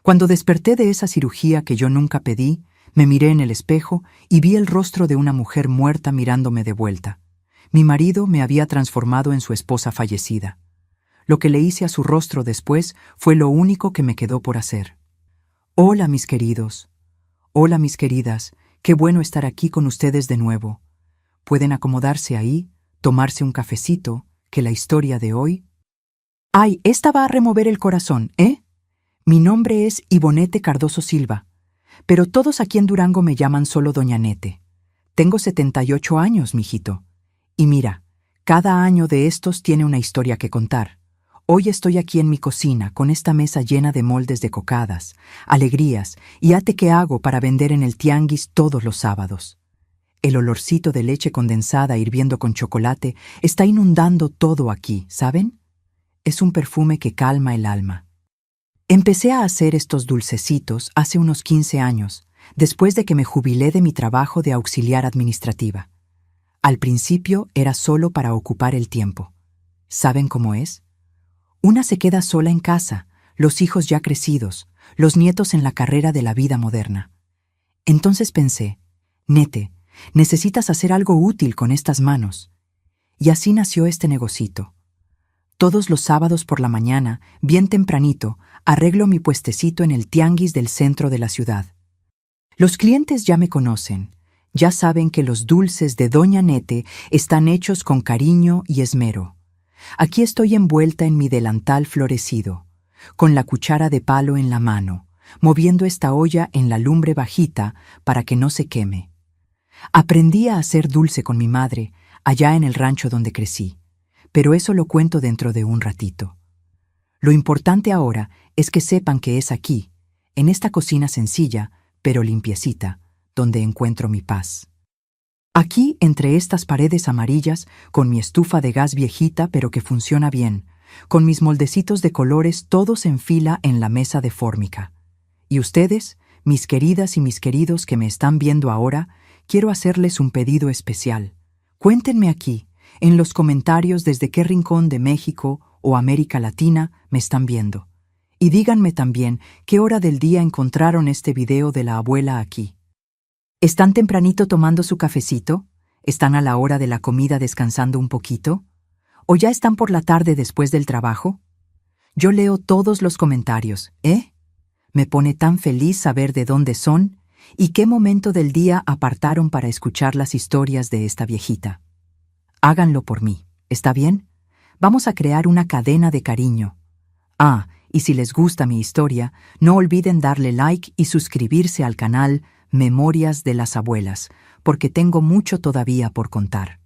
Cuando desperté de esa cirugía que yo nunca pedí, me miré en el espejo y vi el rostro de una mujer muerta mirándome de vuelta. Mi marido me había transformado en su esposa fallecida. Lo que le hice a su rostro después fue lo único que me quedó por hacer. Hola, mis queridos. Hola, mis queridas. Qué bueno estar aquí con ustedes de nuevo. Pueden acomodarse ahí, tomarse un cafecito, que la historia de hoy... ¡Ay, esta va a remover el corazón, ¿eh? Mi nombre es Ivonete Cardoso Silva, pero todos aquí en Durango me llaman solo Doña Nete. Tengo 78 años, mijito. Y mira, cada año de estos tiene una historia que contar. Hoy estoy aquí en mi cocina, con esta mesa llena de moldes de cocadas, alegrías y ate que hago para vender en el tianguis todos los sábados. El olorcito de leche condensada hirviendo con chocolate está inundando todo aquí, ¿saben? Es un perfume que calma el alma. Empecé a hacer estos dulcecitos hace unos 15 años, después de que me jubilé de mi trabajo de auxiliar administrativa. Al principio era solo para ocupar el tiempo. ¿Saben cómo es? Una se queda sola en casa, los hijos ya crecidos, los nietos en la carrera de la vida moderna. Entonces pensé, Nete, necesitas hacer algo útil con estas manos. Y así nació este negocito. Todos los sábados por la mañana, bien tempranito, arreglo mi puestecito en el tianguis del centro de la ciudad. Los clientes ya me conocen, ya saben que los dulces de Doña Nete están hechos con cariño y esmero. Aquí estoy envuelta en mi delantal florecido, con la cuchara de palo en la mano, moviendo esta olla en la lumbre bajita para que no se queme. Aprendí a hacer dulce con mi madre, allá en el rancho donde crecí. Pero eso lo cuento dentro de un ratito. Lo importante ahora es que sepan que es aquí, en esta cocina sencilla, pero limpiecita, donde encuentro mi paz. Aquí, entre estas paredes amarillas, con mi estufa de gas viejita pero que funciona bien, con mis moldecitos de colores todos en fila en la mesa de fórmica. Y ustedes, mis queridas y mis queridos que me están viendo ahora, quiero hacerles un pedido especial. Cuéntenme aquí, en los comentarios desde qué rincón de México o América Latina me están viendo. Y díganme también qué hora del día encontraron este video de la abuela aquí. ¿Están tempranito tomando su cafecito? ¿Están a la hora de la comida descansando un poquito? ¿O ya están por la tarde después del trabajo? Yo leo todos los comentarios, ¿eh? Me pone tan feliz saber de dónde son y qué momento del día apartaron para escuchar las historias de esta viejita. Háganlo por mí, ¿está bien? Vamos a crear una cadena de cariño. Ah, y si les gusta mi historia, no olviden darle like y suscribirse al canal Memorias de las Abuelas, porque tengo mucho todavía por contar.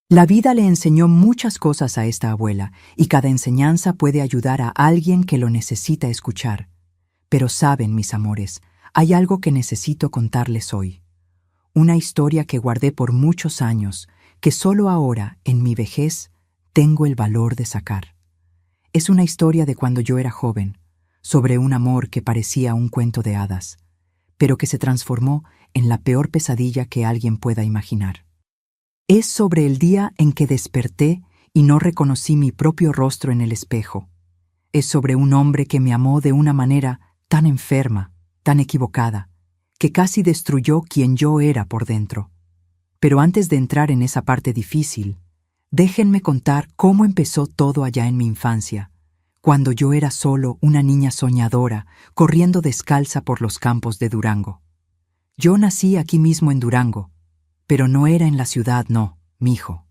La vida le enseñó muchas cosas a esta abuela, y cada enseñanza puede ayudar a alguien que lo necesita escuchar. Pero saben, mis amores, hay algo que necesito contarles hoy. Una historia que guardé por muchos años, que solo ahora, en mi vejez, tengo el valor de sacar. Es una historia de cuando yo era joven, sobre un amor que parecía un cuento de hadas, pero que se transformó en la peor pesadilla que alguien pueda imaginar. Es sobre el día en que desperté y no reconocí mi propio rostro en el espejo. Es sobre un hombre que me amó de una manera tan enferma, tan equivocada, que casi destruyó quien yo era por dentro. Pero antes de entrar en esa parte difícil, déjenme contar cómo empezó todo allá en mi infancia, cuando yo era solo una niña soñadora, corriendo descalza por los campos de Durango. Yo nací aquí mismo en Durango, pero no era en la ciudad, no, mijo.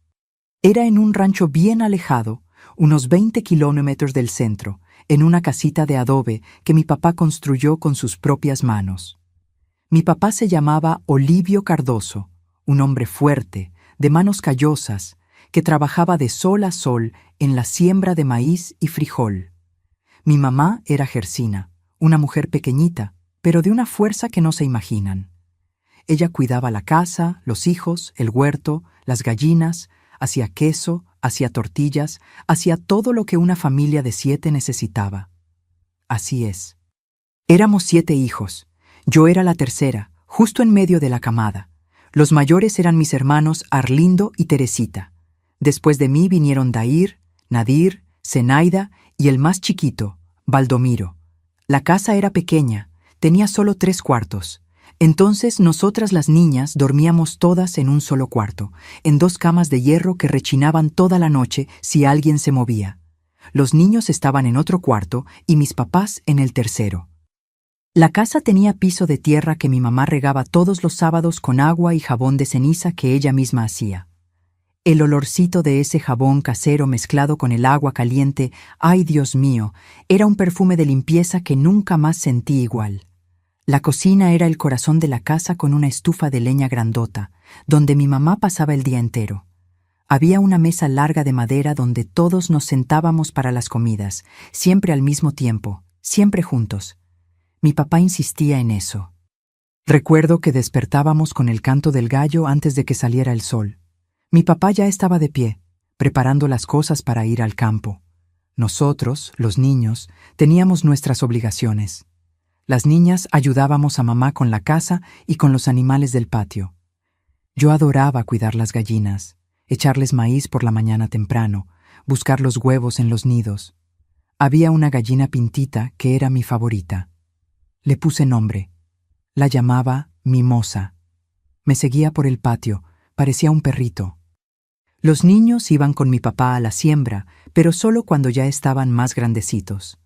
Era en un rancho bien alejado, unos 20 kilómetros del centro, en una casita de adobe que mi papá construyó con sus propias manos. Mi papá se llamaba Olivio Cardoso, un hombre fuerte, de manos callosas, que trabajaba de sol a sol en la siembra de maíz y frijol. Mi mamá era Gersina, una mujer pequeñita, pero de una fuerza que no se imaginan. Ella cuidaba la casa, los hijos, el huerto, las gallinas, hacía queso, hacía tortillas, hacía todo lo que una familia de 7 necesitaba. Así es. Éramos 7 hijos. Yo era la tercera, justo en medio de la camada. Los mayores eran mis hermanos Arlindo y Teresita. Después de mí vinieron Dair, Nadir, Zenaida y el más chiquito, Baldomiro. La casa era pequeña, tenía solo 3 cuartos. Entonces nosotras las niñas dormíamos todas en un solo cuarto, en 2 camas de hierro que rechinaban toda la noche si alguien se movía. Los niños estaban en otro cuarto y mis papás en el tercero. La casa tenía piso de tierra que mi mamá regaba todos los sábados con agua y jabón de ceniza que ella misma hacía. El olorcito de ese jabón casero mezclado con el agua caliente, ¡ay Dios mío!, era un perfume de limpieza que nunca más sentí igual. La cocina era el corazón de la casa con una estufa de leña grandota, donde mi mamá pasaba el día entero. Había una mesa larga de madera donde todos nos sentábamos para las comidas, siempre al mismo tiempo, siempre juntos. Mi papá insistía en eso. Recuerdo que despertábamos con el canto del gallo antes de que saliera el sol. Mi papá ya estaba de pie, preparando las cosas para ir al campo. Nosotros, los niños, teníamos nuestras obligaciones. Las niñas ayudábamos a mamá con la casa y con los animales del patio. Yo adoraba cuidar las gallinas, echarles maíz por la mañana temprano, buscar los huevos en los nidos. Había una gallina pintita que era mi favorita. Le puse nombre. La llamaba Mimosa. Me seguía por el patio, parecía un perrito. Los niños iban con mi papá a la siembra, pero solo cuando ya estaban más grandecitos.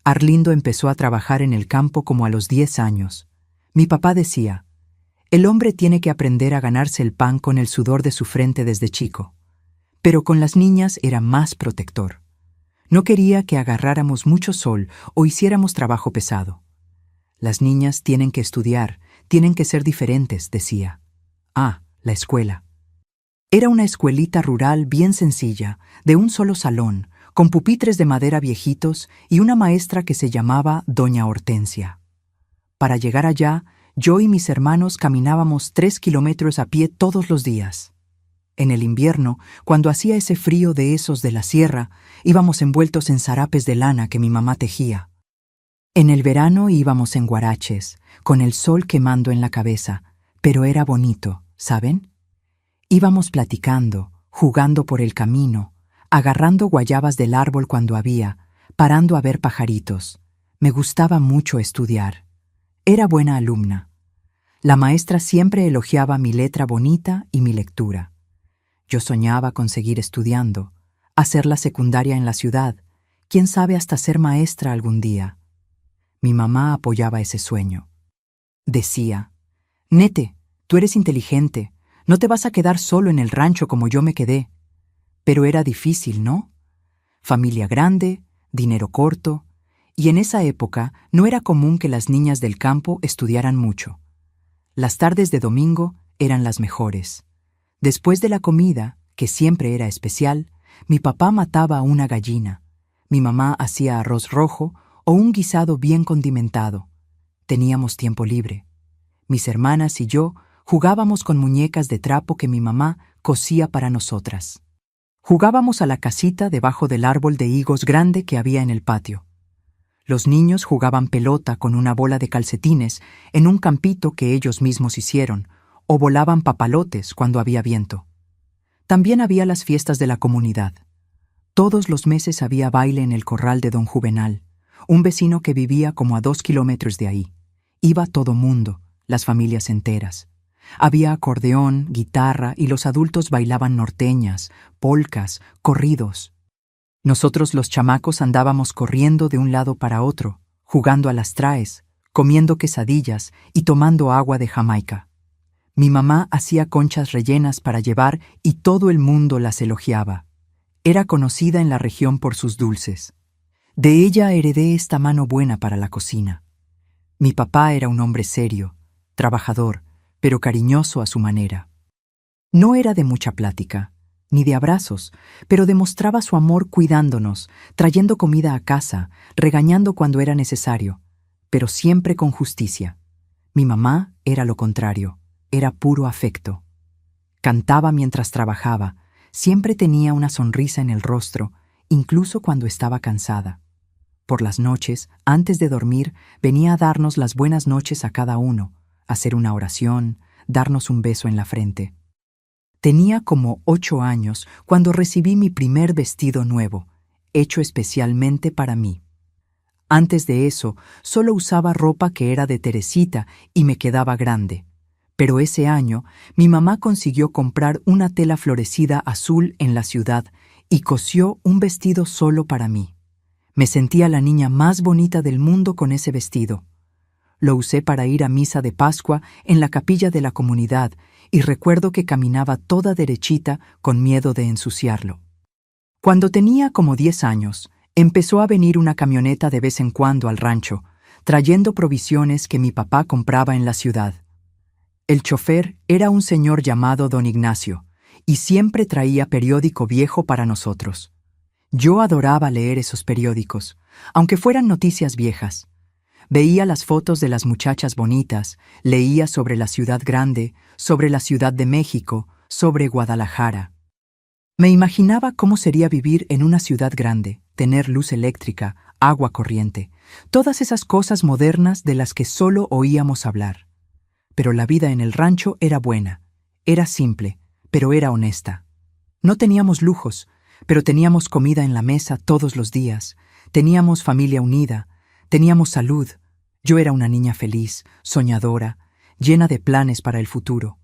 Arlindo empezó a trabajar en el campo como a los 10 años. Mi papá decía, el hombre tiene que aprender a ganarse el pan con el sudor de su frente desde chico. Pero con las niñas era más protector. No quería que agarráramos mucho sol o hiciéramos trabajo pesado. Las niñas tienen que estudiar, tienen que ser diferentes, decía. Ah, la escuela. Era una escuelita rural bien sencilla, de un solo salón, con pupitres de madera viejitos y una maestra que se llamaba Doña Hortensia. Para llegar allá, yo y mis hermanos caminábamos 3 kilómetros a pie todos los días. En el invierno, cuando hacía ese frío de esos de la sierra, íbamos envueltos en zarapes de lana que mi mamá tejía. En el verano íbamos en guaraches, con el sol quemando en la cabeza, pero era bonito, ¿saben? Íbamos platicando, jugando por el camino, agarrando guayabas del árbol cuando había, parando a ver pajaritos. Me gustaba mucho estudiar. Era buena alumna. La maestra siempre elogiaba mi letra bonita y mi lectura. Yo soñaba con seguir estudiando, hacer la secundaria en la ciudad, quién sabe hasta ser maestra algún día. Mi mamá apoyaba ese sueño. Decía, Nete, tú eres inteligente, no te vas a quedar solo en el rancho como yo me quedé. Pero era difícil, ¿no? Familia grande, dinero corto, y en esa época no era común que las niñas del campo estudiaran mucho. Las tardes de domingo eran las mejores. Después de la comida, que siempre era especial, mi papá mataba una gallina. Mi mamá hacía arroz rojo o un guisado bien condimentado. Teníamos tiempo libre. Mis hermanas y yo jugábamos con muñecas de trapo que mi mamá cosía para nosotras. Jugábamos a la casita debajo del árbol de higos grande que había en el patio. Los niños jugaban pelota con una bola de calcetines en un campito que ellos mismos hicieron, o volaban papalotes cuando había viento. También había las fiestas de la comunidad. Todos los meses había baile en el corral de don Juvenal, un vecino que vivía como a 2 kilómetros de ahí. Iba todo mundo, las familias enteras. Había acordeón, guitarra y los adultos bailaban norteñas, polcas, corridos. Nosotros los chamacos andábamos corriendo de un lado para otro, jugando a las traes, comiendo quesadillas y tomando agua de Jamaica. Mi mamá hacía conchas rellenas para llevar y todo el mundo las elogiaba. Era conocida en la región por sus dulces. De ella heredé esta mano buena para la cocina. Mi papá era un hombre serio, trabajador, pero cariñoso a su manera. No era de mucha plática, ni de abrazos, pero demostraba su amor cuidándonos, trayendo comida a casa, regañando cuando era necesario, pero siempre con justicia. Mi mamá era lo contrario, era puro afecto. Cantaba mientras trabajaba, siempre tenía una sonrisa en el rostro, incluso cuando estaba cansada. Por las noches, antes de dormir, venía a darnos las buenas noches a cada uno, hacer una oración, darnos un beso en la frente. Tenía como 8 años cuando recibí mi primer vestido nuevo, hecho especialmente para mí. Antes de eso, solo usaba ropa que era de Teresita y me quedaba grande. Pero ese año, mi mamá consiguió comprar una tela florecida azul en la ciudad y cosió un vestido solo para mí. Me sentía la niña más bonita del mundo con ese vestido. Lo usé para ir a misa de Pascua en la capilla de la comunidad y recuerdo que caminaba toda derechita con miedo de ensuciarlo. Cuando tenía como 10 años, empezó a venir una camioneta de vez en cuando al rancho, trayendo provisiones que mi papá compraba en la ciudad. El chofer era un señor llamado Don Ignacio, y siempre traía periódico viejo para nosotros. Yo adoraba leer esos periódicos, aunque fueran noticias viejas. Veía las fotos de las muchachas bonitas, leía sobre la ciudad grande, sobre la Ciudad de México, sobre Guadalajara. Me imaginaba cómo sería vivir en una ciudad grande, tener luz eléctrica, agua corriente, todas esas cosas modernas de las que solo oíamos hablar. Pero la vida en el rancho era buena, era simple, pero era honesta. No teníamos lujos, pero teníamos comida en la mesa todos los días, teníamos familia unida, teníamos salud. Yo era una niña feliz, soñadora, llena de planes para el futuro.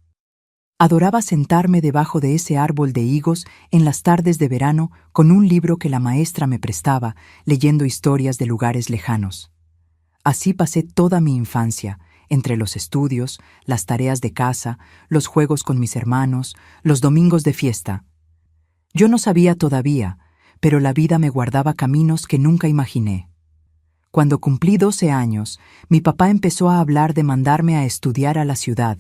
Adoraba sentarme debajo de ese árbol de higos en las tardes de verano con un libro que la maestra me prestaba, leyendo historias de lugares lejanos. Así pasé toda mi infancia, entre los estudios, las tareas de casa, los juegos con mis hermanos, los domingos de fiesta. Yo no sabía todavía, pero la vida me guardaba caminos que nunca imaginé. Cuando cumplí 12 años, mi papá empezó a hablar de mandarme a estudiar a la ciudad,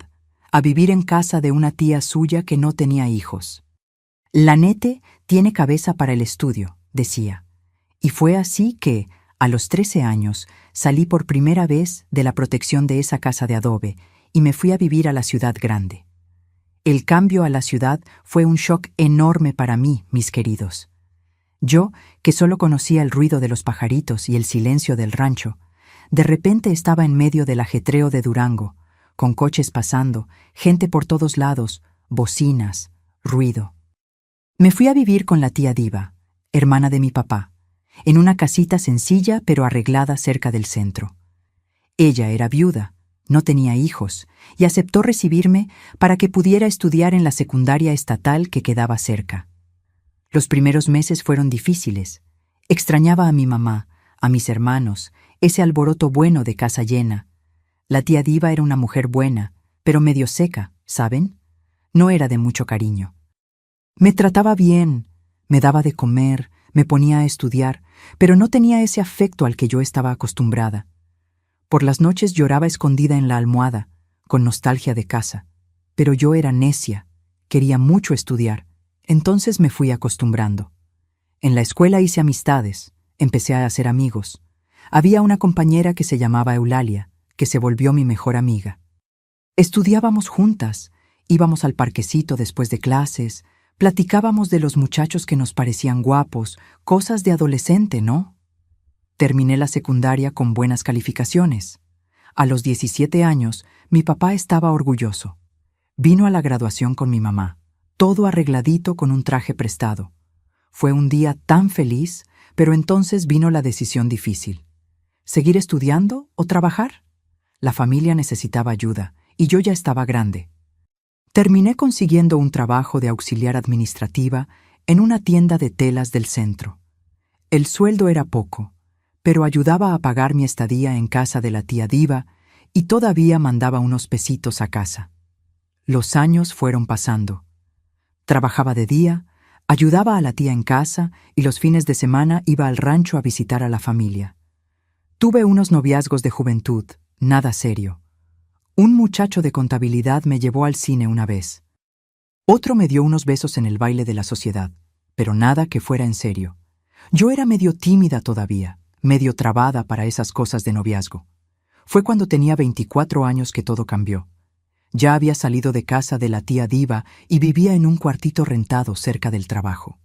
a vivir en casa de una tía suya que no tenía hijos. La nete tiene cabeza para el estudio, decía. Y fue así que, a los 13 años, salí por primera vez de la protección de esa casa de adobe y me fui a vivir a la ciudad grande. El cambio a la ciudad fue un shock enorme para mí, mis queridos. Yo, que solo conocía el ruido de los pajaritos y el silencio del rancho, de repente estaba en medio del ajetreo de Durango, con coches pasando, gente por todos lados, bocinas, ruido. Me fui a vivir con la tía Diva, hermana de mi papá, en una casita sencilla pero arreglada cerca del centro. Ella era viuda, no tenía hijos, y aceptó recibirme para que pudiera estudiar en la secundaria estatal que quedaba cerca. Los primeros meses fueron difíciles. Extrañaba a mi mamá, a mis hermanos, ese alboroto bueno de casa llena. La tía Diva era una mujer buena, pero medio seca, ¿saben? No era de mucho cariño. Me trataba bien, me daba de comer, me ponía a estudiar, pero no tenía ese afecto al que yo estaba acostumbrada. Por las noches lloraba escondida en la almohada, con nostalgia de casa. Pero yo era necia, quería mucho estudiar, entonces me fui acostumbrando. En la escuela hice amistades, empecé a hacer amigos. Había una compañera que se llamaba Eulalia, que se volvió mi mejor amiga. Estudiábamos juntas, íbamos al parquecito después de clases, platicábamos de los muchachos que nos parecían guapos, cosas de adolescente, ¿no? Terminé la secundaria con buenas calificaciones. A los 17 años, mi papá estaba orgulloso. Vino a la graduación con mi mamá, todo arregladito con un traje prestado. Fue un día tan feliz, pero entonces vino la decisión difícil. ¿Seguir estudiando o trabajar? La familia necesitaba ayuda, y yo ya estaba grande. Terminé consiguiendo un trabajo de auxiliar administrativa en una tienda de telas del centro. El sueldo era poco, pero ayudaba a pagar mi estadía en casa de la tía Diva y todavía mandaba unos pesitos a casa. Los años fueron pasando. Trabajaba de día, ayudaba a la tía en casa y los fines de semana iba al rancho a visitar a la familia. Tuve unos noviazgos de juventud, nada serio. Un muchacho de contabilidad me llevó al cine una vez. Otro me dio unos besos en el baile de la sociedad, pero nada que fuera en serio. Yo era medio tímida todavía, medio trabada para esas cosas de noviazgo. Fue cuando tenía 24 años que todo cambió. Ya había salido de casa de la tía Diva y vivía en un cuartito rentado cerca del trabajo.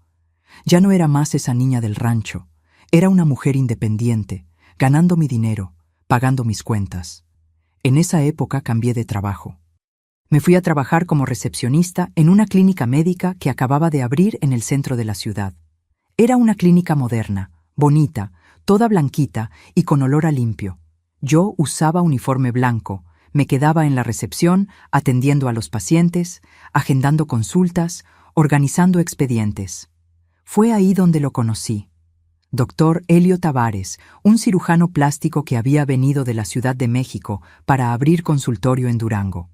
Ya no era más esa niña del rancho. Era una mujer independiente, ganando mi dinero, pagando mis cuentas. En esa época cambié de trabajo. Me fui a trabajar como recepcionista en una clínica médica que acababa de abrir en el centro de la ciudad. Era una clínica moderna, bonita, toda blanquita y con olor a limpio. Yo usaba uniforme blanco, me quedaba en la recepción atendiendo a los pacientes, agendando consultas, organizando expedientes. Fue ahí donde lo conocí. Doctor Helio Tavares, un cirujano plástico que había venido de la Ciudad de México para abrir consultorio en Durango.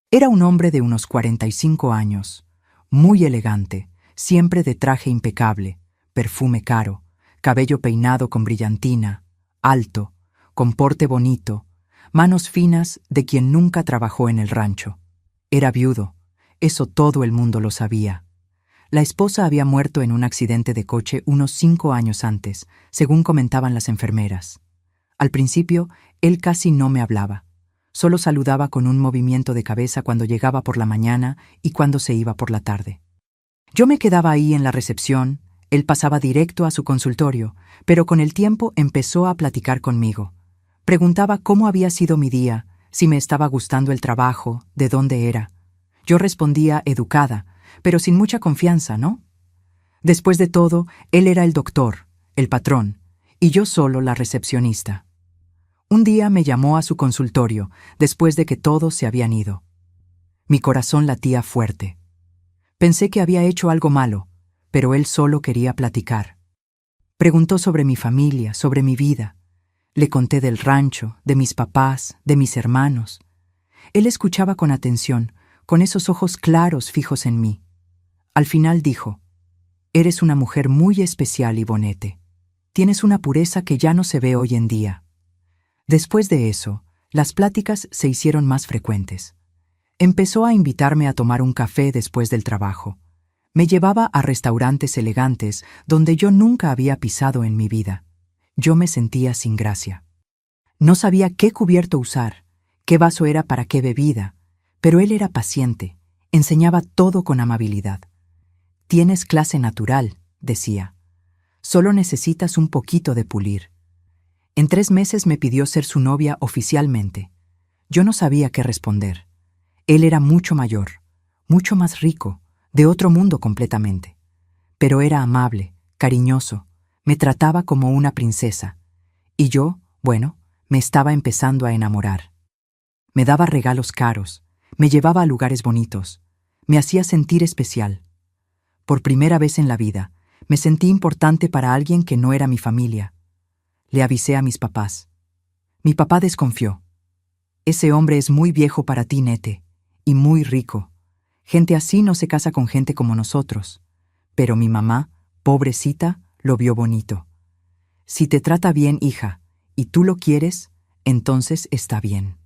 Era un hombre de unos 45 años, muy elegante, siempre de traje impecable, perfume caro, cabello peinado con brillantina, alto, con porte bonito, manos finas de quien nunca trabajó en el rancho. Era viudo, eso todo el mundo lo sabía. La esposa había muerto en un accidente de coche unos 5 años antes, según comentaban las enfermeras. Al principio, él casi no me hablaba. Solo saludaba con un movimiento de cabeza cuando llegaba por la mañana y cuando se iba por la tarde. Yo me quedaba ahí en la recepción, él pasaba directo a su consultorio, pero con el tiempo empezó a platicar conmigo. Preguntaba cómo había sido mi día, si me estaba gustando el trabajo, de dónde era. Yo respondía educada, pero sin mucha confianza, ¿no? Después de todo, él era el doctor, el patrón, y yo solo la recepcionista. Un día me llamó a su consultorio, después de que todos se habían ido. Mi corazón latía fuerte. Pensé que había hecho algo malo, pero él solo quería platicar. Preguntó sobre mi familia, sobre mi vida. Le conté del rancho, de mis papás, de mis hermanos. Él escuchaba con atención, con esos ojos claros fijos en mí. Al final dijo: «Eres una mujer muy especial, Ivonete. Tienes una pureza que ya no se ve hoy en día». Después de eso, las pláticas se hicieron más frecuentes. Empezó a invitarme a tomar un café después del trabajo. Me llevaba a restaurantes elegantes donde yo nunca había pisado en mi vida. Yo me sentía sin gracia. No sabía qué cubierto usar, qué vaso era para qué bebida, pero él era paciente, enseñaba todo con amabilidad. «Tienes clase natural», decía. «Solo necesitas un poquito de pulir». En 3 meses me pidió ser su novia oficialmente. Yo no sabía qué responder. Él era mucho mayor, mucho más rico, de otro mundo completamente. Pero era amable, cariñoso, me trataba como una princesa. Y yo, bueno, me estaba empezando a enamorar. Me daba regalos caros, me llevaba a lugares bonitos, me hacía sentir especial. Por primera vez en la vida, me sentí importante para alguien que no era mi familia. Le avisé a mis papás. Mi papá desconfió. «Ese hombre es muy viejo para ti, Nete, y muy rico. Gente así no se casa con gente como nosotros». Pero mi mamá, pobrecita, lo vio bonito. «Si te trata bien, hija, y tú lo quieres, entonces está bien».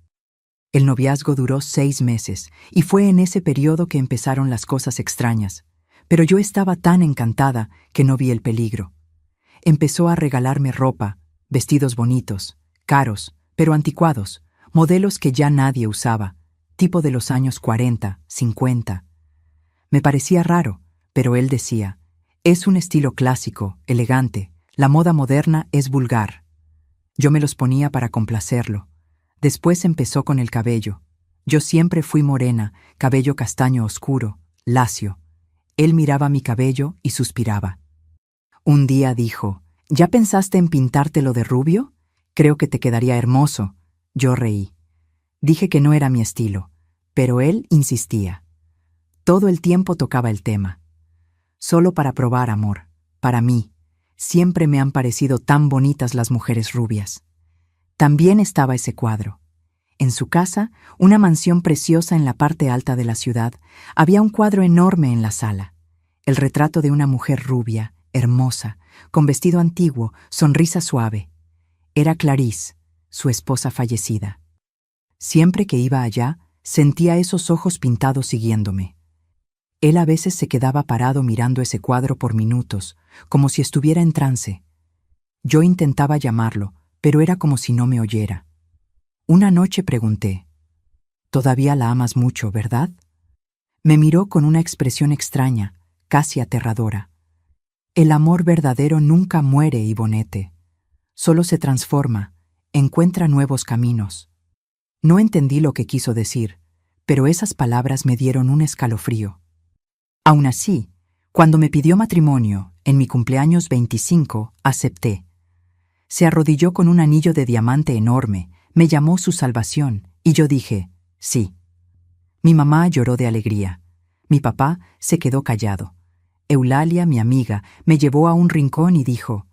El noviazgo duró 6 meses, y fue en ese periodo que empezaron las cosas extrañas. Pero yo estaba tan encantada que no vi el peligro. Empezó a regalarme ropa, vestidos bonitos, caros, pero anticuados, modelos que ya nadie usaba, tipo de los años 40, 50. Me parecía raro, pero él decía: «Es un estilo clásico, elegante, la moda moderna es vulgar». Yo me los ponía para complacerlo. Después empezó con el cabello. Yo siempre fui morena, cabello castaño oscuro, lacio. Él miraba mi cabello y suspiraba. Un día dijo: «¿Ya pensaste en pintártelo de rubio? Creo que te quedaría hermoso». Yo reí. Dije que no era mi estilo, pero él insistía. Todo el tiempo tocaba el tema. Solo para probar, amor, para mí. Siempre me han parecido tan bonitas las mujeres rubias. También estaba ese cuadro. En su casa, una mansión preciosa en la parte alta de la ciudad, había un cuadro enorme en la sala. El retrato de una mujer rubia, hermosa, con vestido antiguo, sonrisa suave. Era Clarice, su esposa fallecida. Siempre que iba allá, sentía esos ojos pintados siguiéndome. Él a veces se quedaba parado mirando ese cuadro por minutos, como si estuviera en trance. Yo intentaba llamarlo, pero era como si no me oyera. Una noche pregunté: «Todavía la amas mucho, ¿verdad?». Me miró con una expresión extraña, casi aterradora. «El amor verdadero nunca muere, Ivonete. Solo se transforma, encuentra nuevos caminos». No entendí lo que quiso decir, pero esas palabras me dieron un escalofrío. Aún así, cuando me pidió matrimonio, en mi cumpleaños 25, acepté. Se arrodilló con un anillo de diamante enorme, me llamó su salvación, y yo dije, sí. Mi mamá lloró de alegría. Mi papá se quedó callado. Eulalia, mi amiga, me llevó a un rincón y dijo,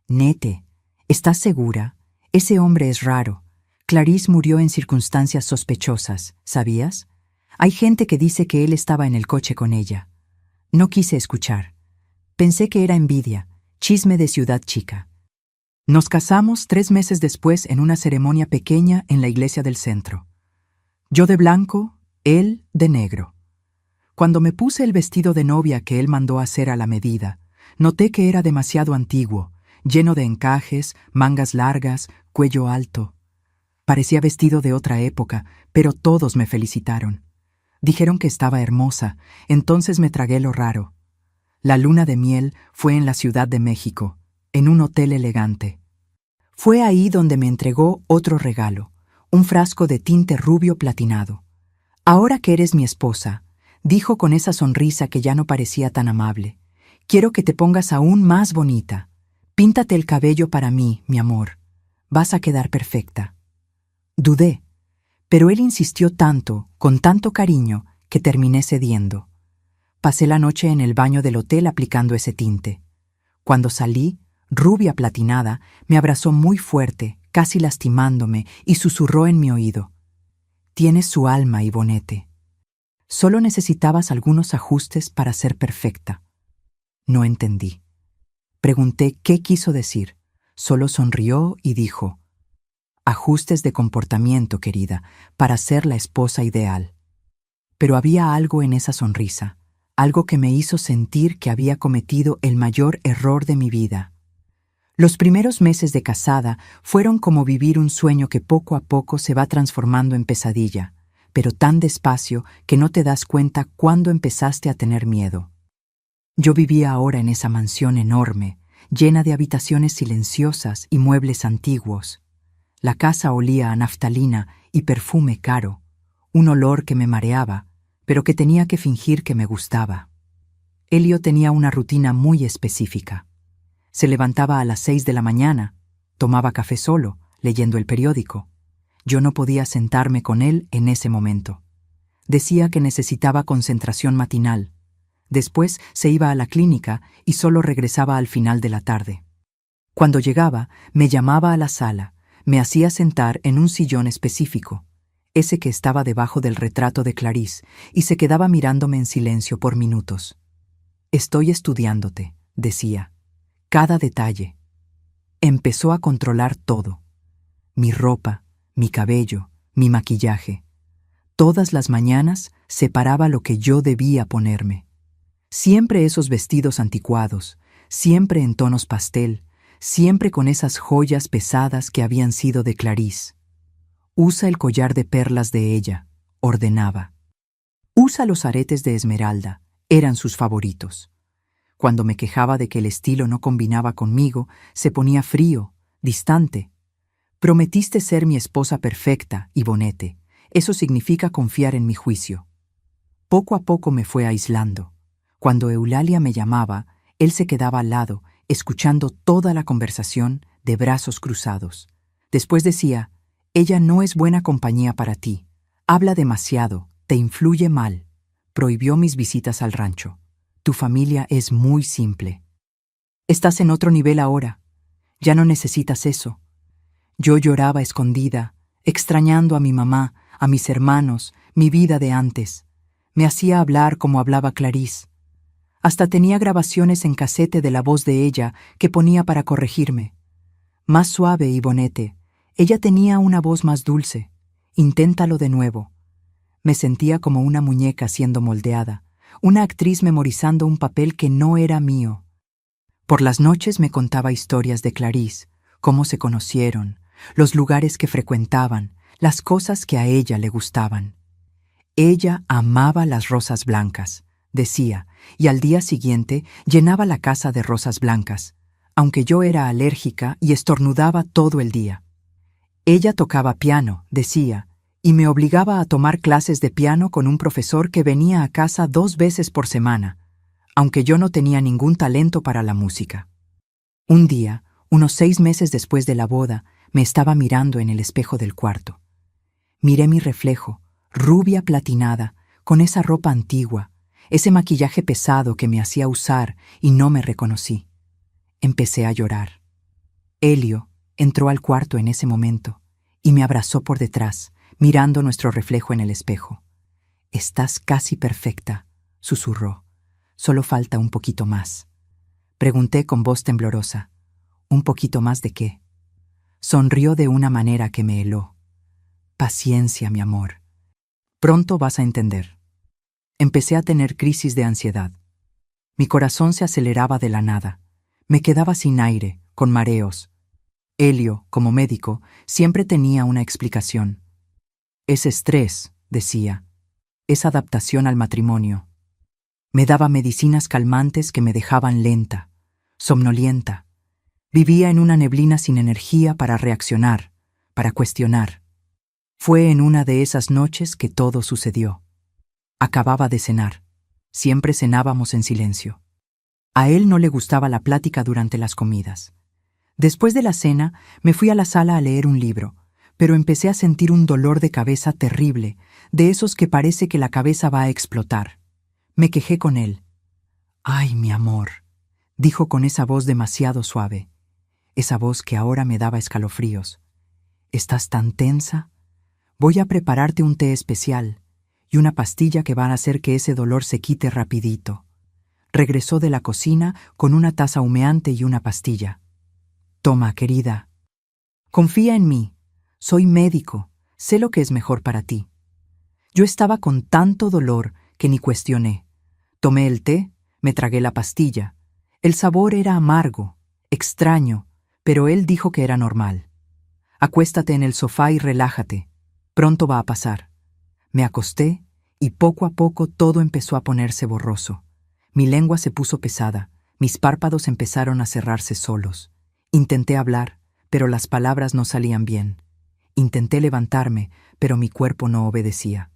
Nete, ¿estás segura? Ese hombre es raro. Clarisse murió en circunstancias sospechosas, ¿sabías? Hay gente que dice que él estaba en el coche con ella. No quise escuchar. Pensé que era envidia, chisme de ciudad chica. Nos casamos 3 meses después en una ceremonia pequeña en la iglesia del centro. Yo de blanco, él de negro. Cuando me puse el vestido de novia que él mandó hacer a la medida, noté que era demasiado antiguo, lleno de encajes, mangas largas, cuello alto. Parecía vestido de otra época, pero todos me felicitaron. Dijeron que estaba hermosa, entonces me tragué lo raro. La luna de miel fue en la Ciudad de México, en un hotel elegante. Fue ahí donde me entregó otro regalo, un frasco de tinte rubio platinado. Ahora que eres mi esposa, dijo con esa sonrisa que ya no parecía tan amable, quiero que te pongas aún más bonita. Píntate el cabello para mí, mi amor. Vas a quedar perfecta. Dudé, pero él insistió tanto, con tanto cariño, que terminé cediendo. Pasé la noche en el baño del hotel aplicando ese tinte. Cuando salí, rubia platinada, me abrazó muy fuerte, casi lastimándome, y susurró en mi oído. Tienes su alma, Ivonete. Solo necesitabas algunos ajustes para ser perfecta. No entendí. Pregunté qué quiso decir. Solo sonrió y dijo, ajustes de comportamiento, querida, para ser la esposa ideal. Pero había algo en esa sonrisa, algo que me hizo sentir que había cometido el mayor error de mi vida. Los primeros meses de casada fueron como vivir un sueño que poco a poco se va transformando en pesadilla, pero tan despacio que no te das cuenta cuándo empezaste a tener miedo. Yo vivía ahora en esa mansión enorme, llena de habitaciones silenciosas y muebles antiguos. La casa olía a naftalina y perfume caro, un olor que me mareaba, pero que tenía que fingir que me gustaba. Elio tenía una rutina muy específica. Se levantaba a las 6 de la mañana, tomaba café solo, leyendo el periódico. Yo no podía sentarme con él en ese momento. Decía que necesitaba concentración matinal. Después se iba a la clínica y solo regresaba al final de la tarde. Cuando llegaba, me llamaba a la sala, me hacía sentar en un sillón específico, ese que estaba debajo del retrato de Clarisse, y se quedaba mirándome en silencio por minutos. Estoy estudiándote, decía. Cada detalle. Empezó a controlar todo. Mi ropa, mi cabello, mi maquillaje. Todas las mañanas separaba lo que yo debía ponerme. Siempre esos vestidos anticuados, siempre en tonos pastel, siempre con esas joyas pesadas que habían sido de Clarisse. Usa el collar de perlas de ella, ordenaba. Usa los aretes de esmeralda, eran sus favoritos. Cuando me quejaba de que el estilo no combinaba conmigo, se ponía frío, distante. Prometiste ser mi esposa perfecta, Ivonete. Eso significa confiar en mi juicio. Poco a poco me fue aislando. Cuando Eulalia me llamaba, él se quedaba al lado, escuchando toda la conversación de brazos cruzados. Después decía, ella no es buena compañía para ti. Habla demasiado, te influye mal. Prohibió mis visitas al rancho. Tu familia es muy simple. Estás en otro nivel ahora. Ya no necesitas eso. Yo lloraba escondida, extrañando a mi mamá, a mis hermanos, mi vida de antes. Me hacía hablar como hablaba Clarisse. Hasta tenía grabaciones en casete de la voz de ella que ponía para corregirme. Más suave, Ivonete. Ella tenía una voz más dulce. Inténtalo de nuevo. Me sentía como una muñeca siendo moldeada, una actriz memorizando un papel que no era mío. Por las noches me contaba historias de Clarisse, cómo se conocieron, los lugares que frecuentaban, las cosas que a ella le gustaban. Ella amaba las rosas blancas, decía, y al día siguiente llenaba la casa de rosas blancas, aunque yo era alérgica y estornudaba todo el día. Ella tocaba piano, decía, y me obligaba a tomar clases de piano con un profesor que venía a casa 2 veces por semana, aunque yo no tenía ningún talento para la música. Un día, Unos 6 meses después de la boda, me estaba mirando en el espejo del cuarto. Miré mi reflejo, rubia platinada, con esa ropa antigua, ese maquillaje pesado que me hacía usar y no me reconocí. Empecé a llorar. Elio entró al cuarto en ese momento y me abrazó por detrás, mirando nuestro reflejo en el espejo. «Estás casi perfecta», susurró. «Solo falta un poquito más». Pregunté con voz temblorosa. «¿Un poquito más de qué?». Sonrió de una manera que me heló. «Paciencia, mi amor. Pronto vas a entender». Empecé a tener crisis de ansiedad. Mi corazón se aceleraba de la nada. Me quedaba sin aire, con mareos. Elio, como médico, siempre tenía una explicación. «Es estrés», decía. «Es adaptación al matrimonio». Me daba medicinas calmantes que me dejaban lenta, somnolienta. Vivía en una neblina sin energía para reaccionar, para cuestionar. Fue en una de esas noches que todo sucedió. Acababa de cenar. Siempre cenábamos en silencio. A él no le gustaba la plática durante las comidas. Después de la cena, me fui a la sala a leer un libro, pero empecé a sentir un dolor de cabeza terrible, de esos que parece que la cabeza va a explotar. Me quejé con él. «Ay, mi amor», dijo con esa voz demasiado suave, esa voz que ahora me daba escalofríos. «¿Estás tan tensa? Voy a prepararte un té especial y una pastilla que van a hacer que ese dolor se quite rapidito». Regresó de la cocina con una taza humeante y una pastilla. «Toma, querida. Confía en mí. Soy médico. Sé lo que es mejor para ti». Yo estaba con tanto dolor que ni cuestioné. Tomé el té, me tragué la pastilla. El sabor era amargo, extraño, pero él dijo que era normal. «Acuéstate en el sofá y relájate. Pronto va a pasar». Me acosté y poco a poco todo empezó a ponerse borroso. Mi lengua se puso pesada, mis párpados empezaron a cerrarse solos. Intenté hablar, pero las palabras no salían bien. Intenté levantarme, pero mi cuerpo no obedecía.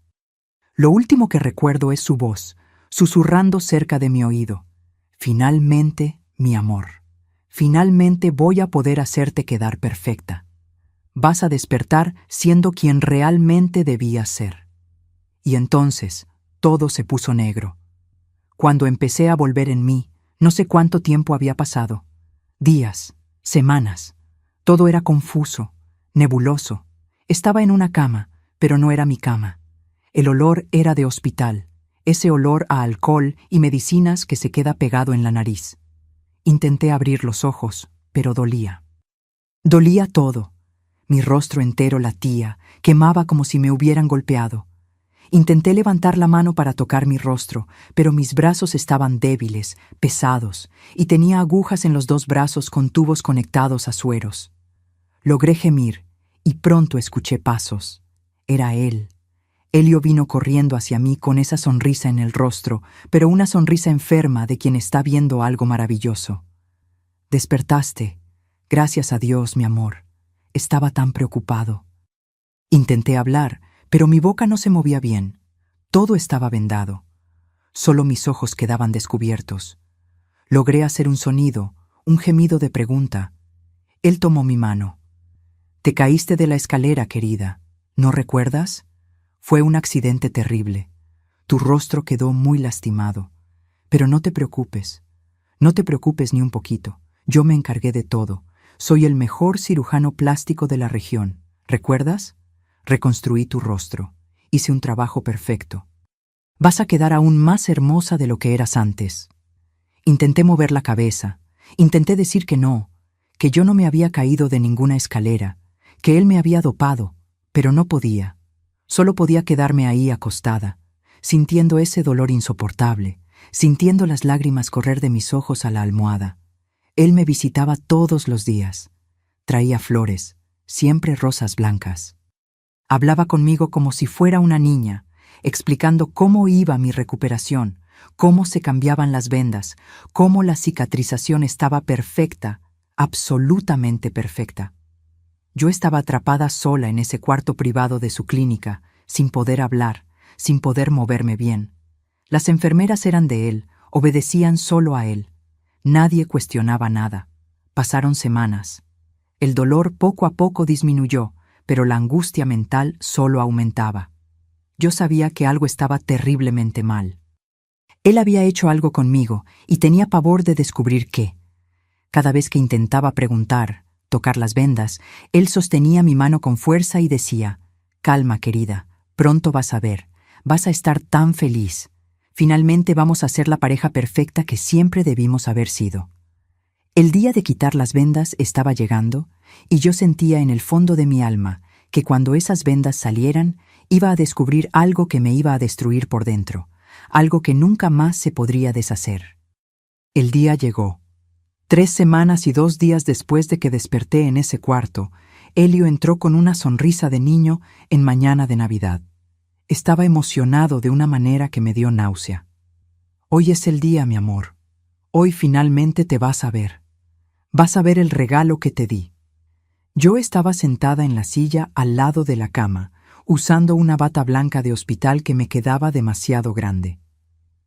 Lo último que recuerdo es su voz, susurrando cerca de mi oído. «Finalmente, mi amor. Finalmente voy a poder hacerte quedar perfecta. Vas a despertar siendo quien realmente debías ser». Y entonces, todo se puso negro. Cuando empecé a volver en mí, no sé cuánto tiempo había pasado. Días, semanas. Todo era confuso, nebuloso. Estaba en una cama, pero no era mi cama. El olor era de hospital, ese olor a alcohol y medicinas que se queda pegado en la nariz. Intenté abrir los ojos, pero dolía. Dolía todo. Mi rostro entero latía, quemaba como si me hubieran golpeado. Intenté levantar la mano para tocar mi rostro, pero mis brazos estaban débiles, pesados, y tenía agujas en los 2 brazos con tubos conectados a sueros. Logré gemir, y pronto escuché pasos. Era él. Elio vino corriendo hacia mí con esa sonrisa en el rostro, pero una sonrisa enferma de quien está viendo algo maravilloso. «Despertaste. Gracias a Dios, mi amor. Estaba tan preocupado». Intenté hablar, pero mi boca no se movía bien. Todo estaba vendado. Solo mis ojos quedaban descubiertos. Logré hacer un sonido, un gemido de pregunta. Él tomó mi mano. «Te caíste de la escalera, querida. ¿No recuerdas? Fue un accidente terrible. Tu rostro quedó muy lastimado. Pero no te preocupes. No te preocupes ni un poquito. Yo me encargué de todo. Soy el mejor cirujano plástico de la región. ¿Recuerdas? Reconstruí tu rostro. Hice un trabajo perfecto. Vas a quedar aún más hermosa de lo que eras antes». Intenté mover la cabeza. Intenté decir que no, que yo no me había caído de ninguna escalera, que él me había dopado, pero no podía. Solo podía quedarme ahí acostada, sintiendo ese dolor insoportable, sintiendo las lágrimas correr de mis ojos a la almohada. Él me visitaba todos los días. Traía flores, siempre rosas blancas. Hablaba conmigo como si fuera una niña, explicando cómo iba mi recuperación, cómo se cambiaban las vendas, cómo la cicatrización estaba perfecta, absolutamente perfecta. Yo estaba atrapada sola en ese cuarto privado de su clínica, sin poder hablar, sin poder moverme bien. Las enfermeras eran de él, obedecían solo a él. Nadie cuestionaba nada. Pasaron semanas. El dolor poco a poco disminuyó, pero la angustia mental solo aumentaba. Yo sabía que algo estaba terriblemente mal. Él había hecho algo conmigo y tenía pavor de descubrir qué. Cada vez que intentaba preguntar, tocar las vendas, él sostenía mi mano con fuerza y decía: «Calma, querida, pronto vas a ver, vas a estar tan feliz. Finalmente vamos a ser la pareja perfecta que siempre debimos haber sido». El día de quitar las vendas estaba llegando y yo sentía en el fondo de mi alma que cuando esas vendas salieran iba a descubrir algo que me iba a destruir por dentro, algo que nunca más se podría deshacer. El día llegó. 3 semanas y 2 días después de que desperté en ese cuarto, Elio entró con una sonrisa de niño en mañana de Navidad. Estaba emocionado de una manera que me dio náusea. «Hoy es el día, mi amor. Hoy finalmente te vas a ver. Vas a ver el regalo que te di». Yo estaba sentada en la silla al lado de la cama, usando una bata blanca de hospital que me quedaba demasiado grande.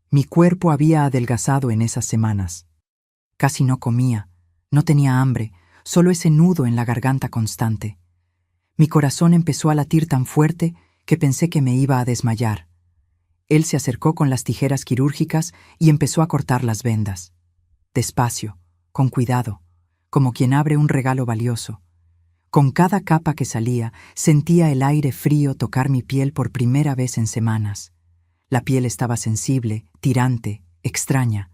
Mi cuerpo había adelgazado en esas semanas. Casi no comía, no tenía hambre, solo ese nudo en la garganta constante. Mi corazón empezó a latir tan fuerte que pensé que me iba a desmayar. Él se acercó con las tijeras quirúrgicas y empezó a cortar las vendas. Despacio, con cuidado, como quien abre un regalo valioso. Con cada capa que salía, sentía el aire frío tocar mi piel por primera vez en semanas. La piel estaba sensible, tirante, extraña.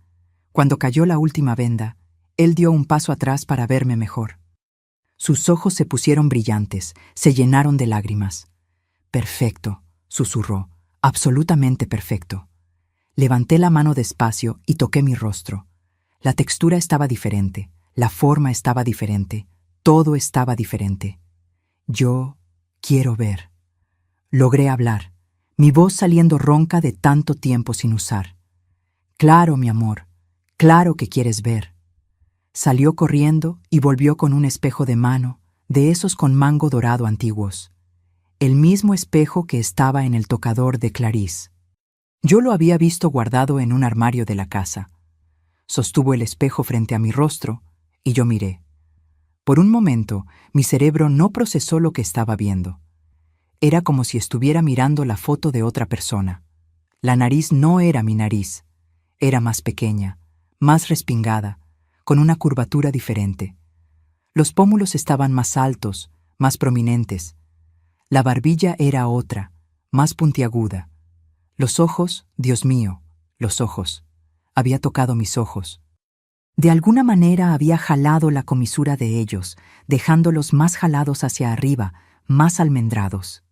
Cuando cayó la última venda, él dio un paso atrás para verme mejor. Sus ojos se pusieron brillantes, se llenaron de lágrimas. «Perfecto», susurró, «absolutamente perfecto». Levanté la mano despacio y toqué mi rostro. La textura estaba diferente, la forma estaba diferente, todo estaba diferente. «Yo quiero ver». Logré hablar, mi voz saliendo ronca de tanto tiempo sin usar. «Claro, mi amor, claro que quieres ver». Salió corriendo y volvió con un espejo de mano, de esos con mango dorado antiguos. El mismo espejo que estaba en el tocador de Clarice. Yo lo había visto guardado en un armario de la casa. Sostuvo el espejo frente a mi rostro y yo miré. Por un momento, mi cerebro no procesó lo que estaba viendo. Era como si estuviera mirando la foto de otra persona. La nariz no era mi nariz. Era más pequeña, más respingada, con una curvatura diferente. Los pómulos estaban más altos, más prominentes. La barbilla era otra, más puntiaguda. Los ojos, Dios mío, los ojos. Había tocado mis ojos. De alguna manera había jalado la comisura de ellos, dejándolos más jalados hacia arriba, más almendrados.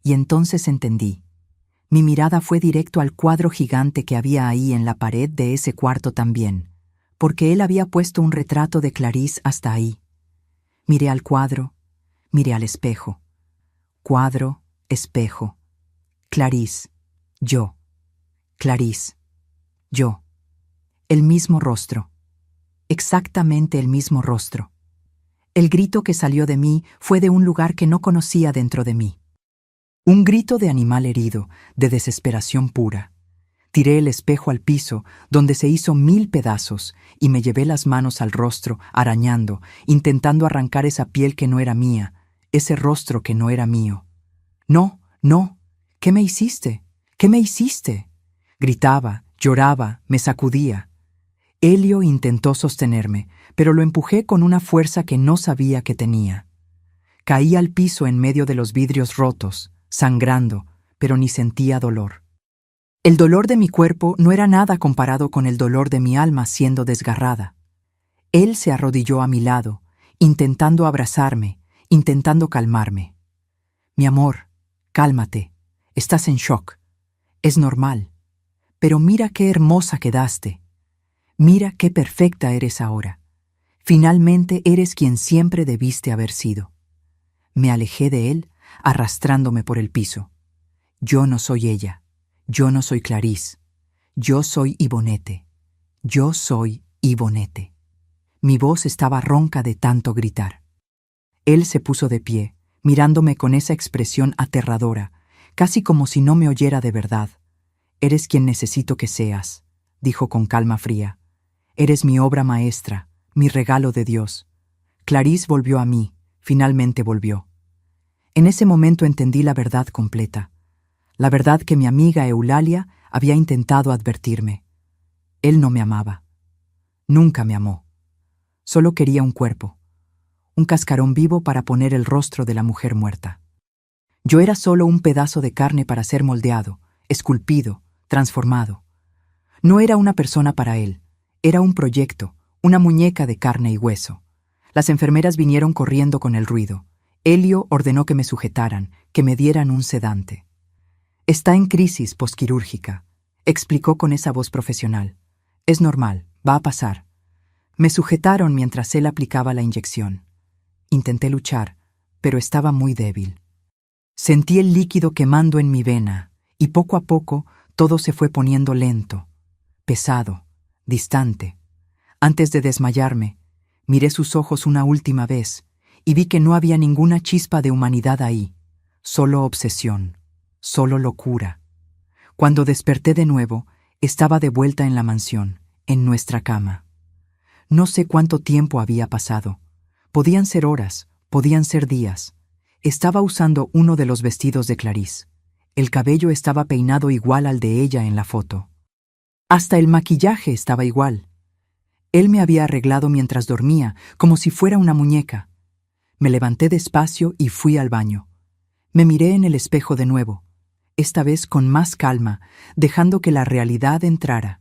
Y entonces entendí. Mi mirada fue directo al cuadro gigante que había ahí en la pared de ese cuarto también, porque él había puesto un retrato de Clarice hasta ahí. Miré al cuadro, miré al espejo. Cuadro, espejo. Clarice, yo. Clarice, yo. El mismo rostro. Exactamente el mismo rostro. El grito que salió de mí fue de un lugar que no conocía dentro de mí. Un grito de animal herido, de desesperación pura. Tiré el espejo al piso, donde se hizo 1000 pedazos, y me llevé las manos al rostro, arañando, intentando arrancar esa piel que no era mía, ese rostro que no era mío. «No, no, ¿qué me hiciste? ¿Qué me hiciste?». Gritaba, lloraba, me sacudía. Elio intentó sostenerme, pero lo empujé con una fuerza que no sabía que tenía. Caí al piso en medio de los vidrios rotos, sangrando, pero ni sentía dolor. El dolor de mi cuerpo no era nada comparado con el dolor de mi alma siendo desgarrada. Él se arrodilló a mi lado, intentando abrazarme, intentando calmarme. «Mi amor, cálmate, estás en shock. Es normal. Pero mira qué hermosa quedaste. Mira qué perfecta eres ahora. Finalmente eres quien siempre debiste haber sido». Me alejé de él, arrastrándome por el piso. Yo no soy ella. Yo no soy Clarice. Yo soy Ivonette. Yo soy Ivonette. Mi voz estaba ronca de tanto gritar. Él se puso de pie, mirándome con esa expresión aterradora, casi como si no me oyera de verdad. «Eres quien necesito que seas», dijo con calma fría. «Eres mi obra maestra, mi regalo de Dios. Clarisse volvió a mí, finalmente volvió. En ese momento entendí la verdad completa, la verdad que mi amiga Eulalia había intentado advertirme. Él no me amaba. Nunca me amó. Solo quería un cuerpo, un cascarón vivo para poner el rostro de la mujer muerta. Yo era solo un pedazo de carne para ser moldeado, esculpido, transformado. No era una persona para él, era un proyecto, una muñeca de carne y hueso. Las enfermeras vinieron corriendo con el ruido. Elio ordenó que me sujetaran, que me dieran un sedante. Está en crisis posquirúrgica, explicó con esa voz profesional. Es normal, va a pasar. Me sujetaron mientras él aplicaba la inyección. Intenté luchar, pero estaba muy débil. Sentí el líquido quemando en mi vena, y poco a poco todo se fue poniendo lento, pesado, distante. Antes de desmayarme, miré sus ojos una última vez y vi que no había ninguna chispa de humanidad ahí, solo obsesión, solo locura. Cuando desperté de nuevo, estaba de vuelta en la mansión, en nuestra cama. No sé cuánto tiempo había pasado. Podían ser horas, podían ser días. Estaba usando uno de los vestidos de Clarisse. El cabello estaba peinado igual al de ella en la foto. Hasta el maquillaje estaba igual. Él me había arreglado mientras dormía, como si fuera una muñeca. Me levanté despacio y fui al baño. Me miré en el espejo de nuevo, esta vez con más calma, dejando que la realidad entrara.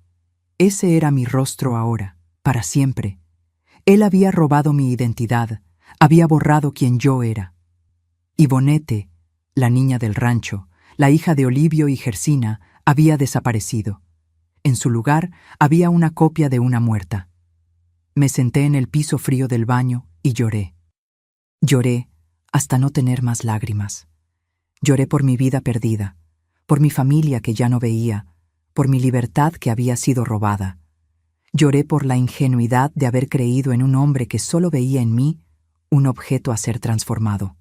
Ese era mi rostro ahora, para siempre. Él había robado mi identidad, había borrado quien yo era. Ivonette, la niña del rancho, la hija de Olivio y Gersina, había desaparecido. En su lugar había una copia de una muerta. Me senté en el piso frío del baño y lloré. Lloré hasta no tener más lágrimas. Lloré por mi vida perdida, por mi familia que ya no veía, por mi libertad que había sido robada. Lloré por la ingenuidad de haber creído en un hombre que solo veía en mí un objeto a ser transformado.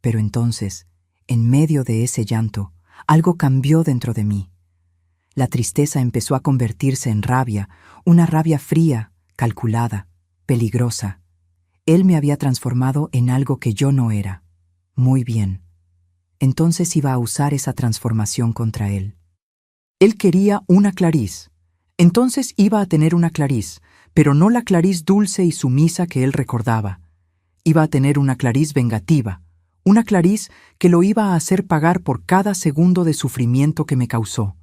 Pero entonces, en medio de ese llanto, algo cambió dentro de mí. La tristeza empezó a convertirse en rabia, una rabia fría, calculada, peligrosa. Él me había transformado en algo que yo no era. Muy bien. Entonces iba a usar esa transformación contra él. Él quería una Clarisse. Entonces iba a tener una Clarisse, pero no la Clarisse dulce y sumisa que él recordaba. Iba a tener una Clarisse vengativa, una Clarisse que lo iba a hacer pagar por cada segundo de sufrimiento que me causó.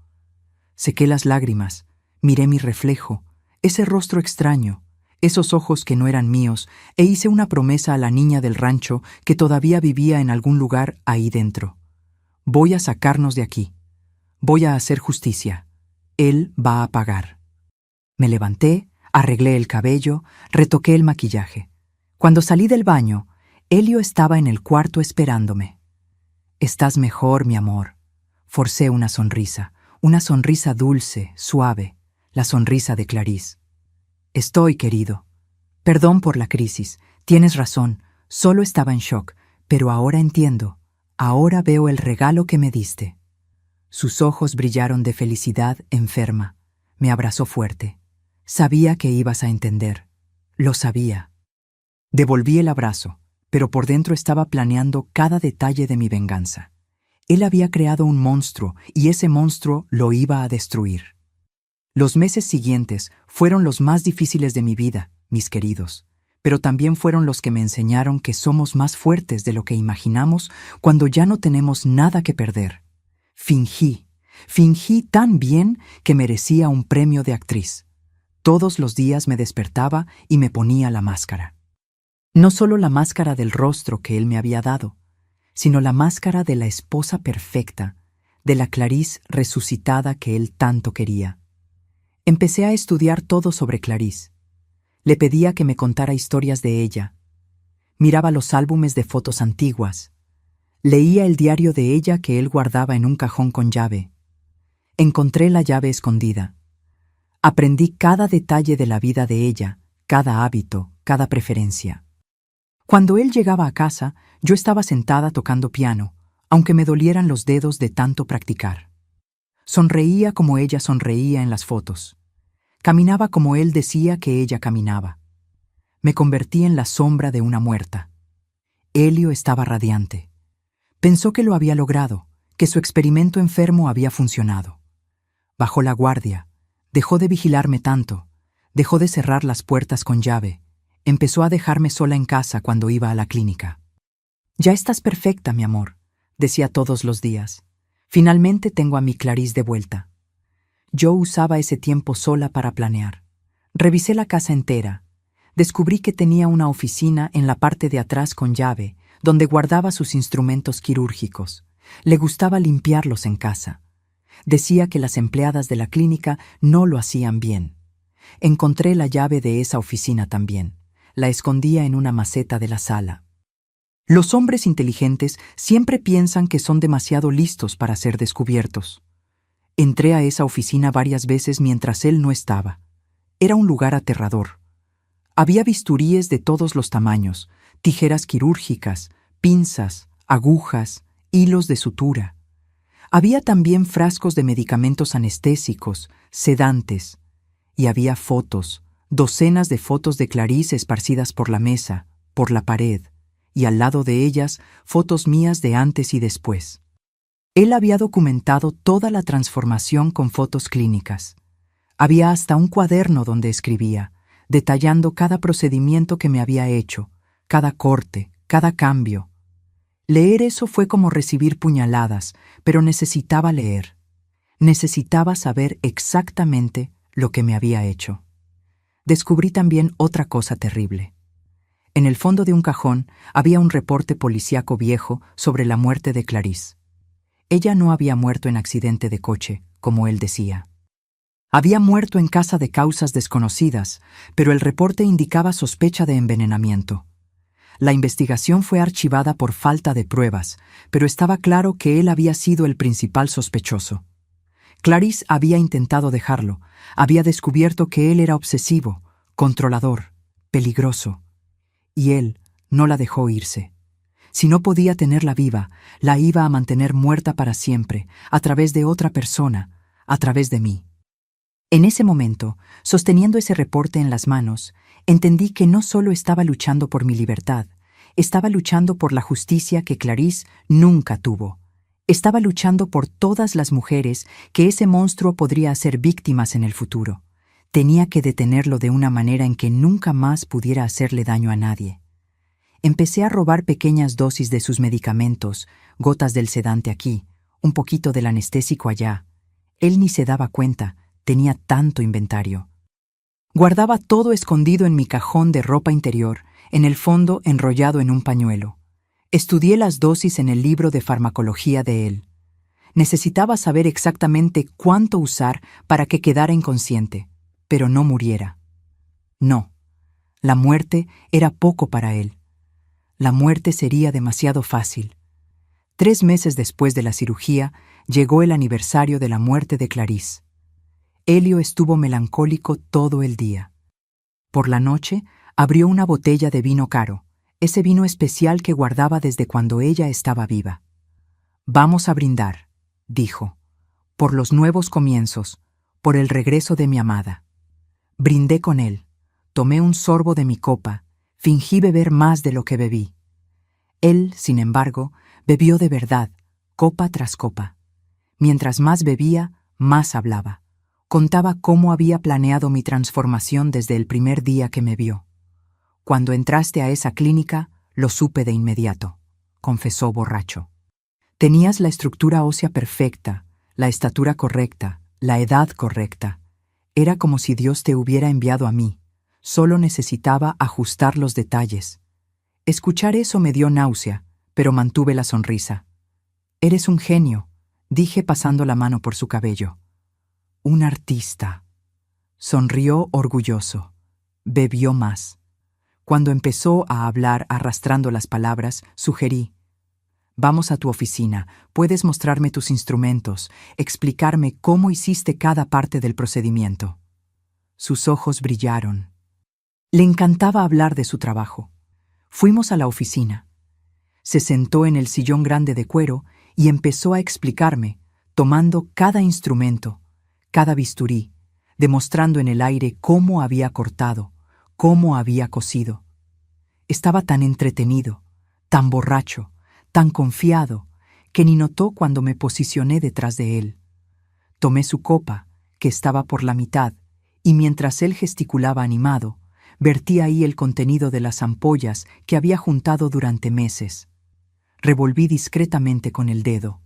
Sequé las lágrimas, miré mi reflejo, ese rostro extraño, esos ojos que no eran míos, e hice una promesa a la niña del rancho que todavía vivía en algún lugar ahí dentro. Voy a sacarnos de aquí. Voy a hacer justicia. Él va a pagar. Me levanté, arreglé el cabello, retoqué el maquillaje. Cuando salí del baño, Elio estaba en el cuarto esperándome. «Estás mejor, mi amor». Forcé una sonrisa dulce, suave, la sonrisa de Clarisse. «Estoy, querido. Perdón por la crisis. Tienes razón. Solo estaba en shock, pero ahora entiendo. Ahora veo el regalo que me diste». Sus ojos brillaron de felicidad enferma. Me abrazó fuerte. Sabía que ibas a entender. Lo sabía. Devolví el abrazo, pero por dentro estaba planeando cada detalle de mi venganza. Él había creado un monstruo y ese monstruo lo iba a destruir. Los meses siguientes fueron los más difíciles de mi vida, mis queridos, pero también fueron los que me enseñaron que somos más fuertes de lo que imaginamos cuando ya no tenemos nada que perder. Fingí tan bien que merecía un premio de actriz. Todos los días me despertaba y me ponía la máscara. No solo la máscara del rostro que él me había dado, sino la máscara de la esposa perfecta, de la Clarisse resucitada que él tanto quería. Empecé a estudiar todo sobre Clarisse. Le pedía que me contara historias de ella. Miraba los álbumes de fotos antiguas. Leía el diario de ella que él guardaba en un cajón con llave. Encontré la llave escondida. Aprendí cada detalle de la vida de ella, cada hábito, cada preferencia. Cuando él llegaba a casa, yo estaba sentada tocando piano, aunque me dolieran los dedos de tanto practicar. Sonreía como ella sonreía en las fotos. Caminaba como él decía que ella caminaba. Me convertí en la sombra de una muerta. Elio estaba radiante. Pensó que lo había logrado, que su experimento enfermo había funcionado. Bajó la guardia, dejó de vigilarme tanto, dejó de cerrar las puertas con llave, empezó a dejarme sola en casa cuando iba a la clínica. «Ya estás perfecta, mi amor», decía todos los días. «Finalmente tengo a mi Clarice de vuelta». Yo usaba ese tiempo sola para planear. Revisé la casa entera. Descubrí que tenía una oficina en la parte de atrás con llave, donde guardaba sus instrumentos quirúrgicos. Le gustaba limpiarlos en casa. Decía que las empleadas de la clínica no lo hacían bien. Encontré la llave de esa oficina también. La escondía en una maceta de la sala. Los hombres inteligentes siempre piensan que son demasiado listos para ser descubiertos. Entré a esa oficina varias veces mientras él no estaba. Era un lugar aterrador. Había bisturíes de todos los tamaños, tijeras quirúrgicas, pinzas, agujas, hilos de sutura. Había también frascos de medicamentos anestésicos, sedantes. Y había fotos, docenas de fotos de Clarice esparcidas por la mesa, por la pared, y al lado de ellas fotos mías de antes y después. Él había documentado toda la transformación con fotos clínicas. Había hasta un cuaderno donde escribía, detallando cada procedimiento que me había hecho, cada corte, cada cambio. Leer eso fue como recibir puñaladas, pero necesitaba leer. Necesitaba saber exactamente lo que me había hecho. Descubrí también otra cosa terrible. En el fondo de un cajón había un reporte policíaco viejo sobre la muerte de Clarice. Ella no había muerto en accidente de coche, como él decía. Había muerto en casa de causas desconocidas, pero el reporte indicaba sospecha de envenenamiento. La investigación fue archivada por falta de pruebas, pero estaba claro que él había sido el principal sospechoso. Clarice había intentado dejarlo, había descubierto que él era obsesivo, controlador, peligroso. Y él no la dejó irse. Si no podía tenerla viva, la iba a mantener muerta para siempre, a través de otra persona, a través de mí. En ese momento, sosteniendo ese reporte en las manos, entendí que no solo estaba luchando por mi libertad, estaba luchando por la justicia que Clarice nunca tuvo. Estaba luchando por todas las mujeres que ese monstruo podría hacer víctimas en el futuro. Tenía que detenerlo de una manera en que nunca más pudiera hacerle daño a nadie. Empecé a robar pequeñas dosis de sus medicamentos, gotas del sedante aquí, un poquito del anestésico allá. Él ni se daba cuenta, tenía tanto inventario. Guardaba todo escondido en mi cajón de ropa interior, en el fondo enrollado en un pañuelo. Estudié las dosis en el libro de farmacología de él. Necesitaba saber exactamente cuánto usar para que quedara inconsciente, pero no muriera. No, la muerte era poco para él. La muerte sería demasiado fácil. 3 meses después de la cirugía, llegó el aniversario de la muerte de Clarice. Elio estuvo melancólico todo el día. Por la noche, abrió una botella de vino caro, ese vino especial que guardaba desde cuando ella estaba viva. «Vamos a brindar», dijo, «por los nuevos comienzos, por el regreso de mi amada». Brindé con él, tomé un sorbo de mi copa, fingí beber más de lo que bebí. Él, sin embargo, bebió de verdad, copa tras copa. Mientras más bebía, más hablaba. Contaba cómo había planeado mi transformación desde el primer día que me vio. «Cuando entraste a esa clínica, lo supe de inmediato», confesó borracho. «Tenías la estructura ósea perfecta, la estatura correcta, la edad correcta. Era como si Dios te hubiera enviado a mí. Solo necesitaba ajustar los detalles». Escuchar eso me dio náusea, pero mantuve la sonrisa. «Eres un genio», dije pasando la mano por su cabello. «Un artista». Sonrió orgulloso. Bebió más. Cuando empezó a hablar arrastrando las palabras, sugerí: «Vamos a tu oficina, puedes mostrarme tus instrumentos, explicarme cómo hiciste cada parte del procedimiento». Sus ojos brillaron. Le encantaba hablar de su trabajo. Fuimos a la oficina. Se sentó en el sillón grande de cuero y empezó a explicarme, tomando cada instrumento, cada bisturí, demostrando en el aire cómo había cortado, cómo había cosido. Estaba tan entretenido, tan borracho, tan confiado, que ni notó cuando me posicioné detrás de él. Tomé su copa, que estaba por la mitad, y mientras él gesticulaba animado, vertí ahí el contenido de las ampollas que había juntado durante meses. Revolví discretamente con el dedo.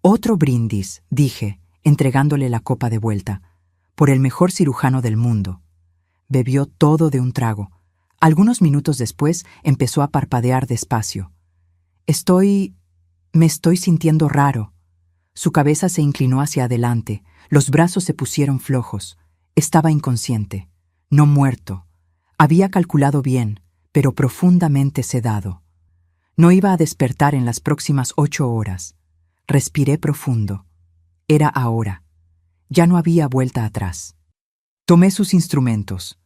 «Otro brindis», dije, entregándole la copa de vuelta, «por el mejor cirujano del mundo». Bebió todo de un trago. Algunos minutos después empezó a parpadear despacio. Me estoy sintiendo raro». Su cabeza se inclinó hacia adelante, los brazos se pusieron flojos. Estaba inconsciente, no muerto. Había calculado bien, pero profundamente sedado. No iba a despertar en las próximas 8 horas. Respiré profundo. Era ahora. Ya no había vuelta atrás. Tomé sus instrumentos,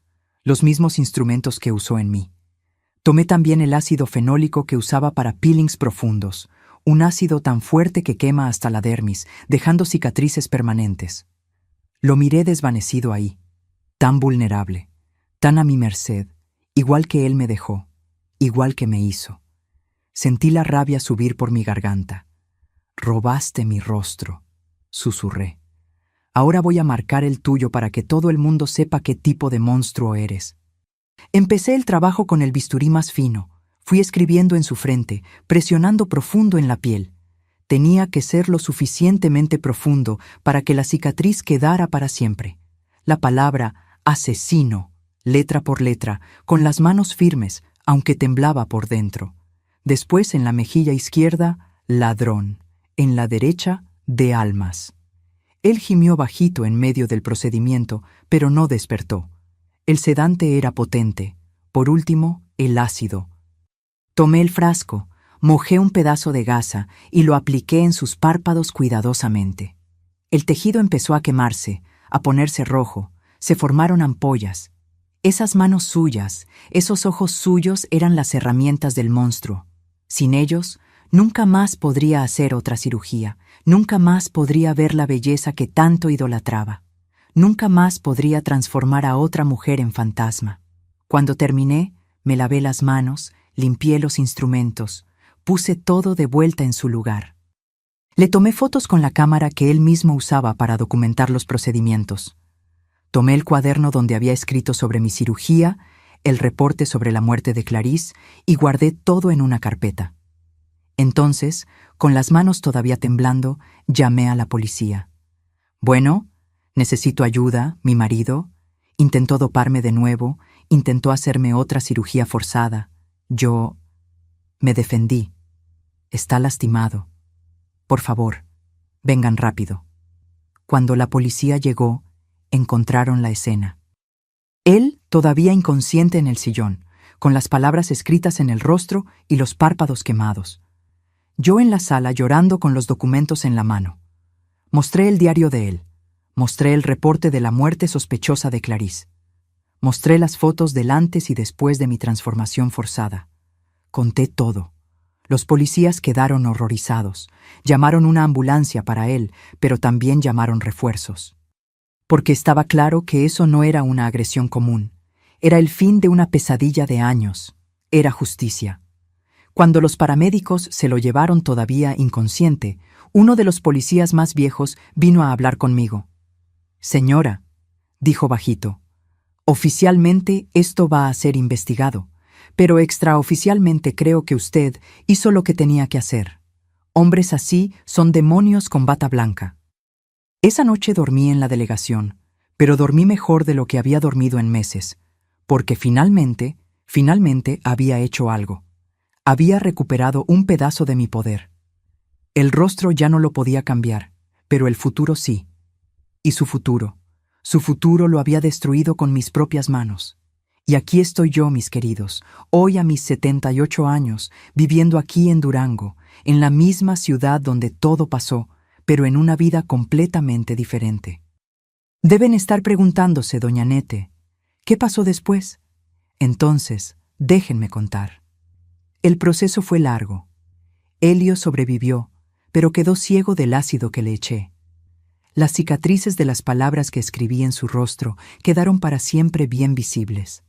los mismos instrumentos que usó en mí. Tomé también el ácido fenólico que usaba para peelings profundos, un ácido tan fuerte que quema hasta la dermis, dejando cicatrices permanentes. Lo miré desvanecido ahí, tan vulnerable, tan a mi merced, igual que él me dejó, igual que me hizo. Sentí la rabia subir por mi garganta. «Robaste mi rostro», susurré. «Ahora voy a marcar el tuyo para que todo el mundo sepa qué tipo de monstruo eres». Empecé el trabajo con el bisturí más fino. Fui escribiendo en su frente, presionando profundo en la piel. Tenía que ser lo suficientemente profundo para que la cicatriz quedara para siempre. La palabra asesino, letra por letra, con las manos firmes, aunque temblaba por dentro. Después en la mejilla izquierda, ladrón. En la derecha, de almas. Él gimió bajito en medio del procedimiento, pero no despertó. El sedante era potente. Por último, el ácido. Tomé el frasco, mojé un pedazo de gasa y lo apliqué en sus párpados cuidadosamente. El tejido empezó a quemarse, a ponerse rojo, se formaron ampollas. Esas manos suyas, esos ojos suyos eran las herramientas del monstruo. Sin ellos, nunca más podría hacer otra cirugía, nunca más podría ver la belleza que tanto idolatraba. Nunca más podría transformar a otra mujer en fantasma. Cuando terminé, me lavé las manos, limpié los instrumentos, puse todo de vuelta en su lugar. Le tomé fotos con la cámara que él mismo usaba para documentar los procedimientos. Tomé el cuaderno donde había escrito sobre mi cirugía, el reporte sobre la muerte de Clarice y guardé todo en una carpeta. Entonces, con las manos todavía temblando, llamé a la policía. «Bueno, necesito ayuda, mi marido. Intentó doparme de nuevo, intentó hacerme otra cirugía forzada. Yo me defendí. Está lastimado. Por favor, vengan rápido». Cuando la policía llegó, encontraron la escena. Él todavía inconsciente en el sillón, con las palabras escritas en el rostro y los párpados quemados. Yo en la sala llorando con los documentos en la mano. Mostré el diario de él. Mostré el reporte de la muerte sospechosa de Clarice. Mostré las fotos del antes y después de mi transformación forzada. Conté todo. Los policías quedaron horrorizados. Llamaron una ambulancia para él, pero también llamaron refuerzos. Porque estaba claro que eso no era una agresión común. Era el fin de una pesadilla de años. Era justicia. Cuando los paramédicos se lo llevaron todavía inconsciente, uno de los policías más viejos vino a hablar conmigo. «Señora», dijo bajito, «oficialmente esto va a ser investigado, pero extraoficialmente creo que usted hizo lo que tenía que hacer. Hombres así son demonios con bata blanca». Esa noche dormí en la delegación, pero dormí mejor de lo que había dormido en meses, porque finalmente había hecho algo. Había recuperado un pedazo de mi poder. El rostro ya no lo podía cambiar, pero el futuro sí. Y su futuro lo había destruido con mis propias manos. Y aquí estoy yo, mis queridos, hoy a mis 78 años, viviendo aquí en Durango, en la misma ciudad donde todo pasó, pero en una vida completamente diferente. Deben estar preguntándose, doña Nete, ¿qué pasó después? Entonces, déjenme contar. El proceso fue largo. Helio sobrevivió, pero quedó ciego del ácido que le eché. Las cicatrices de las palabras que escribí en su rostro quedaron para siempre bien visibles.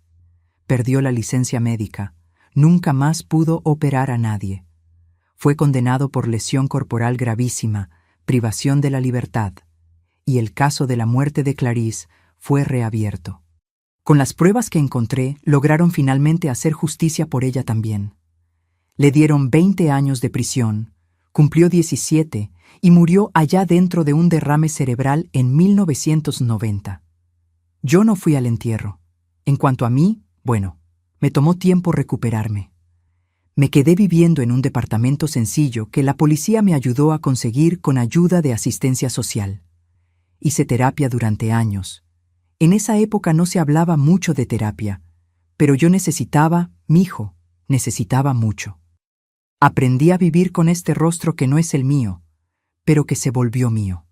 perdió la licencia médica. Nunca más pudo operar a nadie. Fue condenado por lesión corporal gravísima, privación de la libertad, y el caso de la muerte de Clarice fue reabierto. Con las pruebas que encontré, lograron finalmente hacer justicia por ella también. Le dieron 20 años de prisión, cumplió 17 y murió allá dentro de un derrame cerebral en 1990. Yo no fui al entierro. En cuanto a mí, bueno, me tomó tiempo recuperarme. Me quedé viviendo en un departamento sencillo que la policía me ayudó a conseguir con ayuda de asistencia social. Hice terapia durante años. En esa época no se hablaba mucho de terapia, pero yo necesitaba mucho. Aprendí a vivir con este rostro que no es el mío, pero que se volvió mío.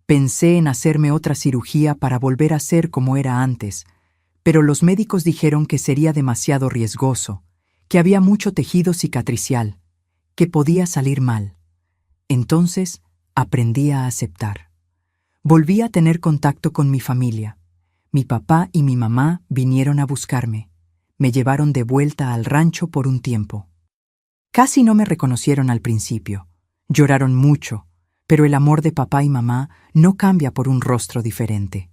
Pensé en hacerme otra cirugía para volver a ser como era antes, pero los médicos dijeron que sería demasiado riesgoso, que había mucho tejido cicatricial, que podía salir mal. Entonces, aprendí a aceptar. Volví a tener contacto con mi familia. Mi papá y mi mamá vinieron a buscarme. Me llevaron de vuelta al rancho por un tiempo. Casi no me reconocieron al principio. Lloraron mucho, pero el amor de papá y mamá no cambia por un rostro diferente.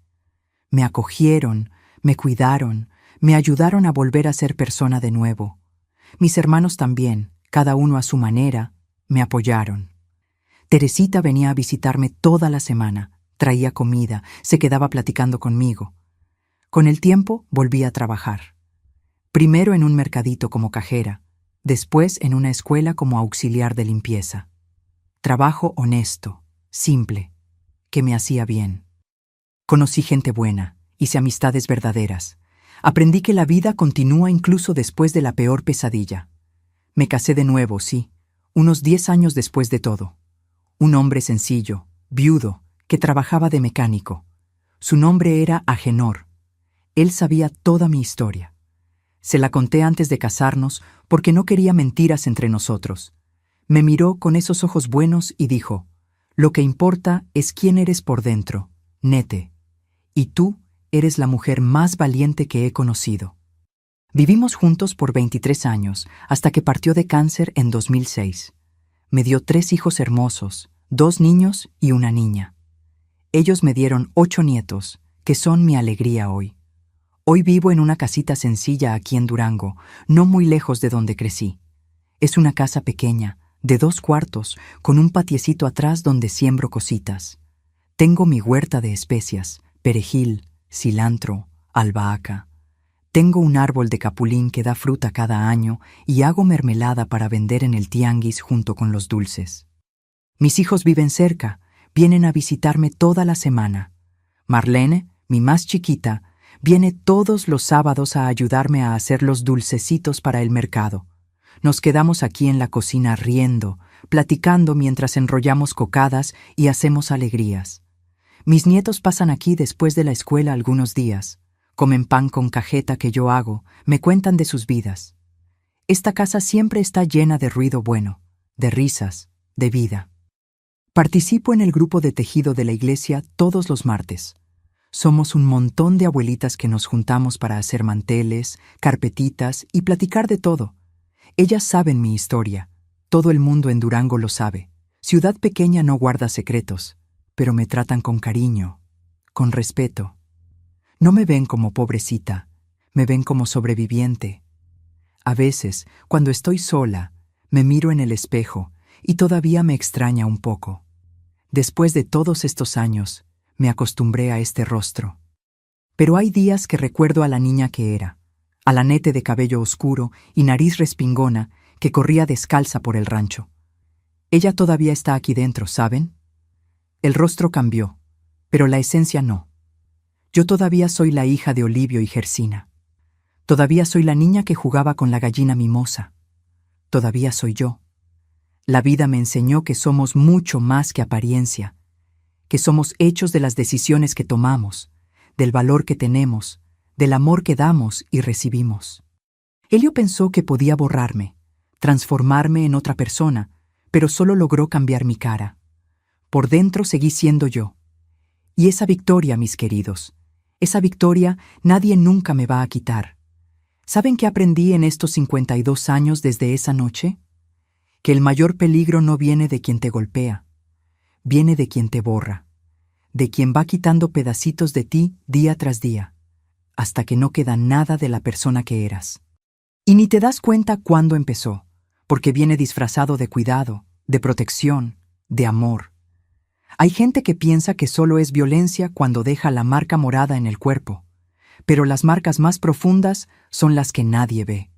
Me acogieron, me cuidaron, me ayudaron a volver a ser persona de nuevo. Mis hermanos también, cada uno a su manera, me apoyaron. Teresita venía a visitarme toda la semana, traía comida, se quedaba platicando conmigo. Con el tiempo volví a trabajar. Primero en un mercadito como cajera, después en una escuela como auxiliar de limpieza. Trabajo honesto, simple, que me hacía bien. Conocí gente buena, hice amistades verdaderas. Aprendí que la vida continúa incluso después de la peor pesadilla. Me casé de nuevo, sí, unos 10 años después de todo. Un hombre sencillo, viudo, que trabajaba de mecánico. Su nombre era Agenor. Él sabía toda mi historia. Se la conté antes de casarnos porque no quería mentiras entre nosotros. Me miró con esos ojos buenos y dijo: «Lo que importa es quién eres por dentro, Nete. Y tú eres la mujer más valiente que he conocido». Vivimos juntos por 23 años, hasta que partió de cáncer en 2006. Me dio 3 hijos hermosos, 2 niños y una niña. Ellos me dieron 8 nietos, que son mi alegría hoy. Hoy vivo en una casita sencilla aquí en Durango, no muy lejos de donde crecí. Es una casa pequeña, de 2 cuartos, con un patiecito atrás donde siembro cositas. Tengo mi huerta de especias, perejil, cilantro, albahaca. Tengo un árbol de capulín que da fruta cada año y hago mermelada para vender en el tianguis junto con los dulces. Mis hijos viven cerca, vienen a visitarme toda la semana. Marlene, mi más chiquita, viene todos los sábados a ayudarme a hacer los dulcecitos para el mercado. Nos quedamos aquí en la cocina riendo, platicando mientras enrollamos cocadas y hacemos alegrías. Mis nietos pasan aquí después de la escuela algunos días. Comen pan con cajeta que yo hago, me cuentan de sus vidas. Esta casa siempre está llena de ruido bueno, de risas, de vida. Participo en el grupo de tejido de la iglesia todos los martes. Somos un montón de abuelitas que nos juntamos para hacer manteles, carpetitas y platicar de todo. Ellas saben mi historia. Todo el mundo en Durango lo sabe. Ciudad pequeña no guarda secretos, pero me tratan con cariño, con respeto. No me ven como pobrecita, me ven como sobreviviente. A veces, cuando estoy sola, me miro en el espejo y todavía me extraña un poco. Después de todos estos años, me acostumbré a este rostro. Pero hay días que recuerdo a la niña que era, a la Nete de cabello oscuro y nariz respingona que corría descalza por el rancho. Ella todavía está aquí dentro, ¿saben? El rostro cambió, pero la esencia no. Yo todavía soy la hija de Olivio y Gersina. Todavía soy la niña que jugaba con la gallina mimosa. Todavía soy yo. La vida me enseñó que somos mucho más que apariencia, que somos hechos de las decisiones que tomamos, del valor que tenemos, del amor que damos y recibimos. Elio pensó que podía borrarme, transformarme en otra persona, pero solo logró cambiar mi cara. Por dentro seguí siendo yo. Y esa victoria, mis queridos, esa victoria nadie nunca me va a quitar. ¿Saben qué aprendí en estos 52 años desde esa noche? Que el mayor peligro no viene de quien te golpea, viene de quien te borra, de quien va quitando pedacitos de ti día tras día, hasta que no queda nada de la persona que eras. Y ni te das cuenta cuándo empezó, porque viene disfrazado de cuidado, de protección, de amor. Hay gente que piensa que solo es violencia cuando deja la marca morada en el cuerpo, pero las marcas más profundas son las que nadie ve.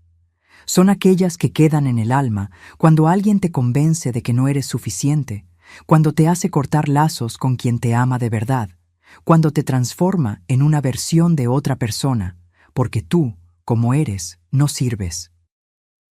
Son aquellas que quedan en el alma cuando alguien te convence de que no eres suficiente, cuando te hace cortar lazos con quien te ama de verdad, cuando te transforma en una versión de otra persona, porque tú, como eres, no sirves.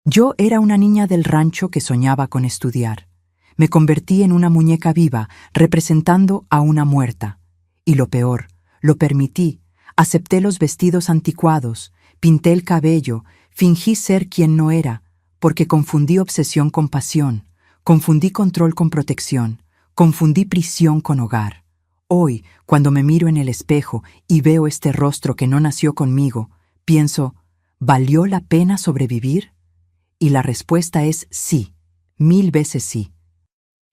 Yo era una niña del rancho que soñaba con estudiar. Me convertí en una muñeca viva, representando a una muerta. Y lo peor, lo permití, acepté los vestidos anticuados, pinté el cabello, fingí ser quien no era, porque confundí obsesión con pasión, confundí control con protección, confundí prisión con hogar. Hoy, cuando me miro en el espejo y veo este rostro que no nació conmigo, pienso, ¿valió la pena sobrevivir? Y la respuesta es sí, 1000 veces sí.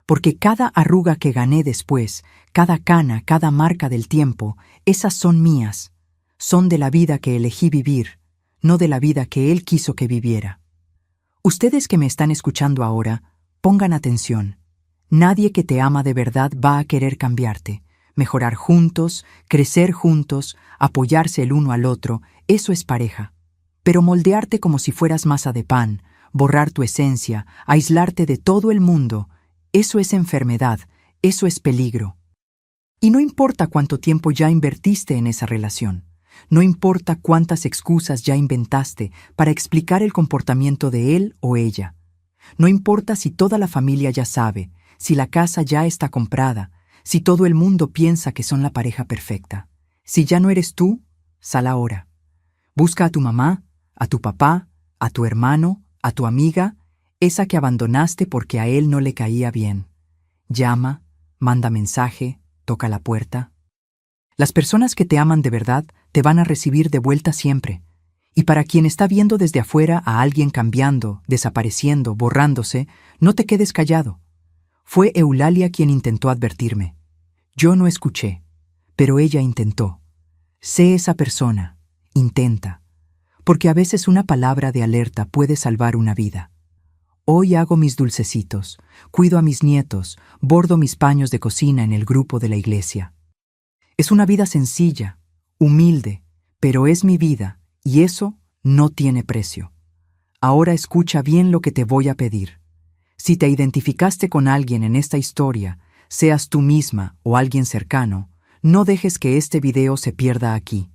Porque cada arruga que gané después, cada cana, cada marca del tiempo, esas son mías. Son de la vida que elegí vivir, no de la vida que él quiso que viviera. Ustedes que me están escuchando ahora, pongan atención. Nadie que te ama de verdad va a querer cambiarte. Mejorar juntos, crecer juntos, apoyarse el uno al otro, eso es pareja. Pero moldearte como si fueras masa de pan, borrar tu esencia, aislarte de todo el mundo, eso es enfermedad, eso es peligro. Y no importa cuánto tiempo ya invertiste en esa relación, no importa cuántas excusas ya inventaste para explicar el comportamiento de él o ella, no importa si toda la familia ya sabe, si la casa ya está comprada, si todo el mundo piensa que son la pareja perfecta. Si ya no eres tú, sal ahora. Busca a tu mamá, a tu papá, a tu hermano, a tu amiga, esa que abandonaste porque a él no le caía bien. Llama, manda mensaje, toca la puerta. Las personas que te aman de verdad te van a recibir de vuelta siempre. Y para quien está viendo desde afuera a alguien cambiando, desapareciendo, borrándose, no te quedes callado. Fue Eulalia quien intentó advertirme. Yo no escuché, pero ella intentó. Sé esa persona, intenta, porque a veces una palabra de alerta puede salvar una vida. Hoy hago mis dulcecitos, cuido a mis nietos, bordo mis paños de cocina en el grupo de la iglesia. Es una vida sencilla, humilde, pero es mi vida, y eso no tiene precio. Ahora escucha bien lo que te voy a pedir. Si te identificaste con alguien en esta historia, seas tú misma o alguien cercano, no dejes que este video se pierda aquí.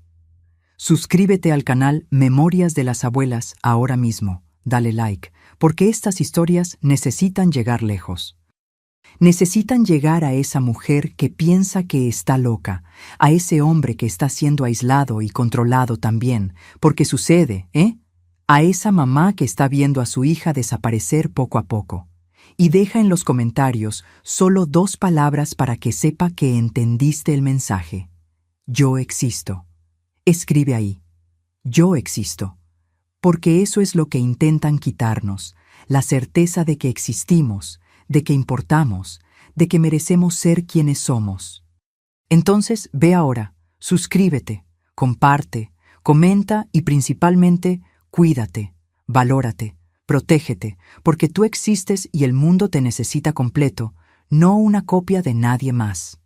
Suscríbete al canal Memorias de las Abuelas ahora mismo, dale like, porque estas historias necesitan llegar lejos. Necesitan llegar a esa mujer que piensa que está loca, a ese hombre que está siendo aislado y controlado también, porque sucede, a esa mamá que está viendo a su hija desaparecer poco a poco. Y deja en los comentarios solo 2 palabras para que sepa que entendiste el mensaje. Yo existo. Escribe ahí. Yo existo. Porque eso es lo que intentan quitarnos, la certeza de que existimos, de que importamos, de que merecemos ser quienes somos. Entonces, ve ahora, suscríbete, comparte, comenta y principalmente, cuídate, valórate, protégete, porque tú existes y el mundo te necesita completo, no una copia de nadie más.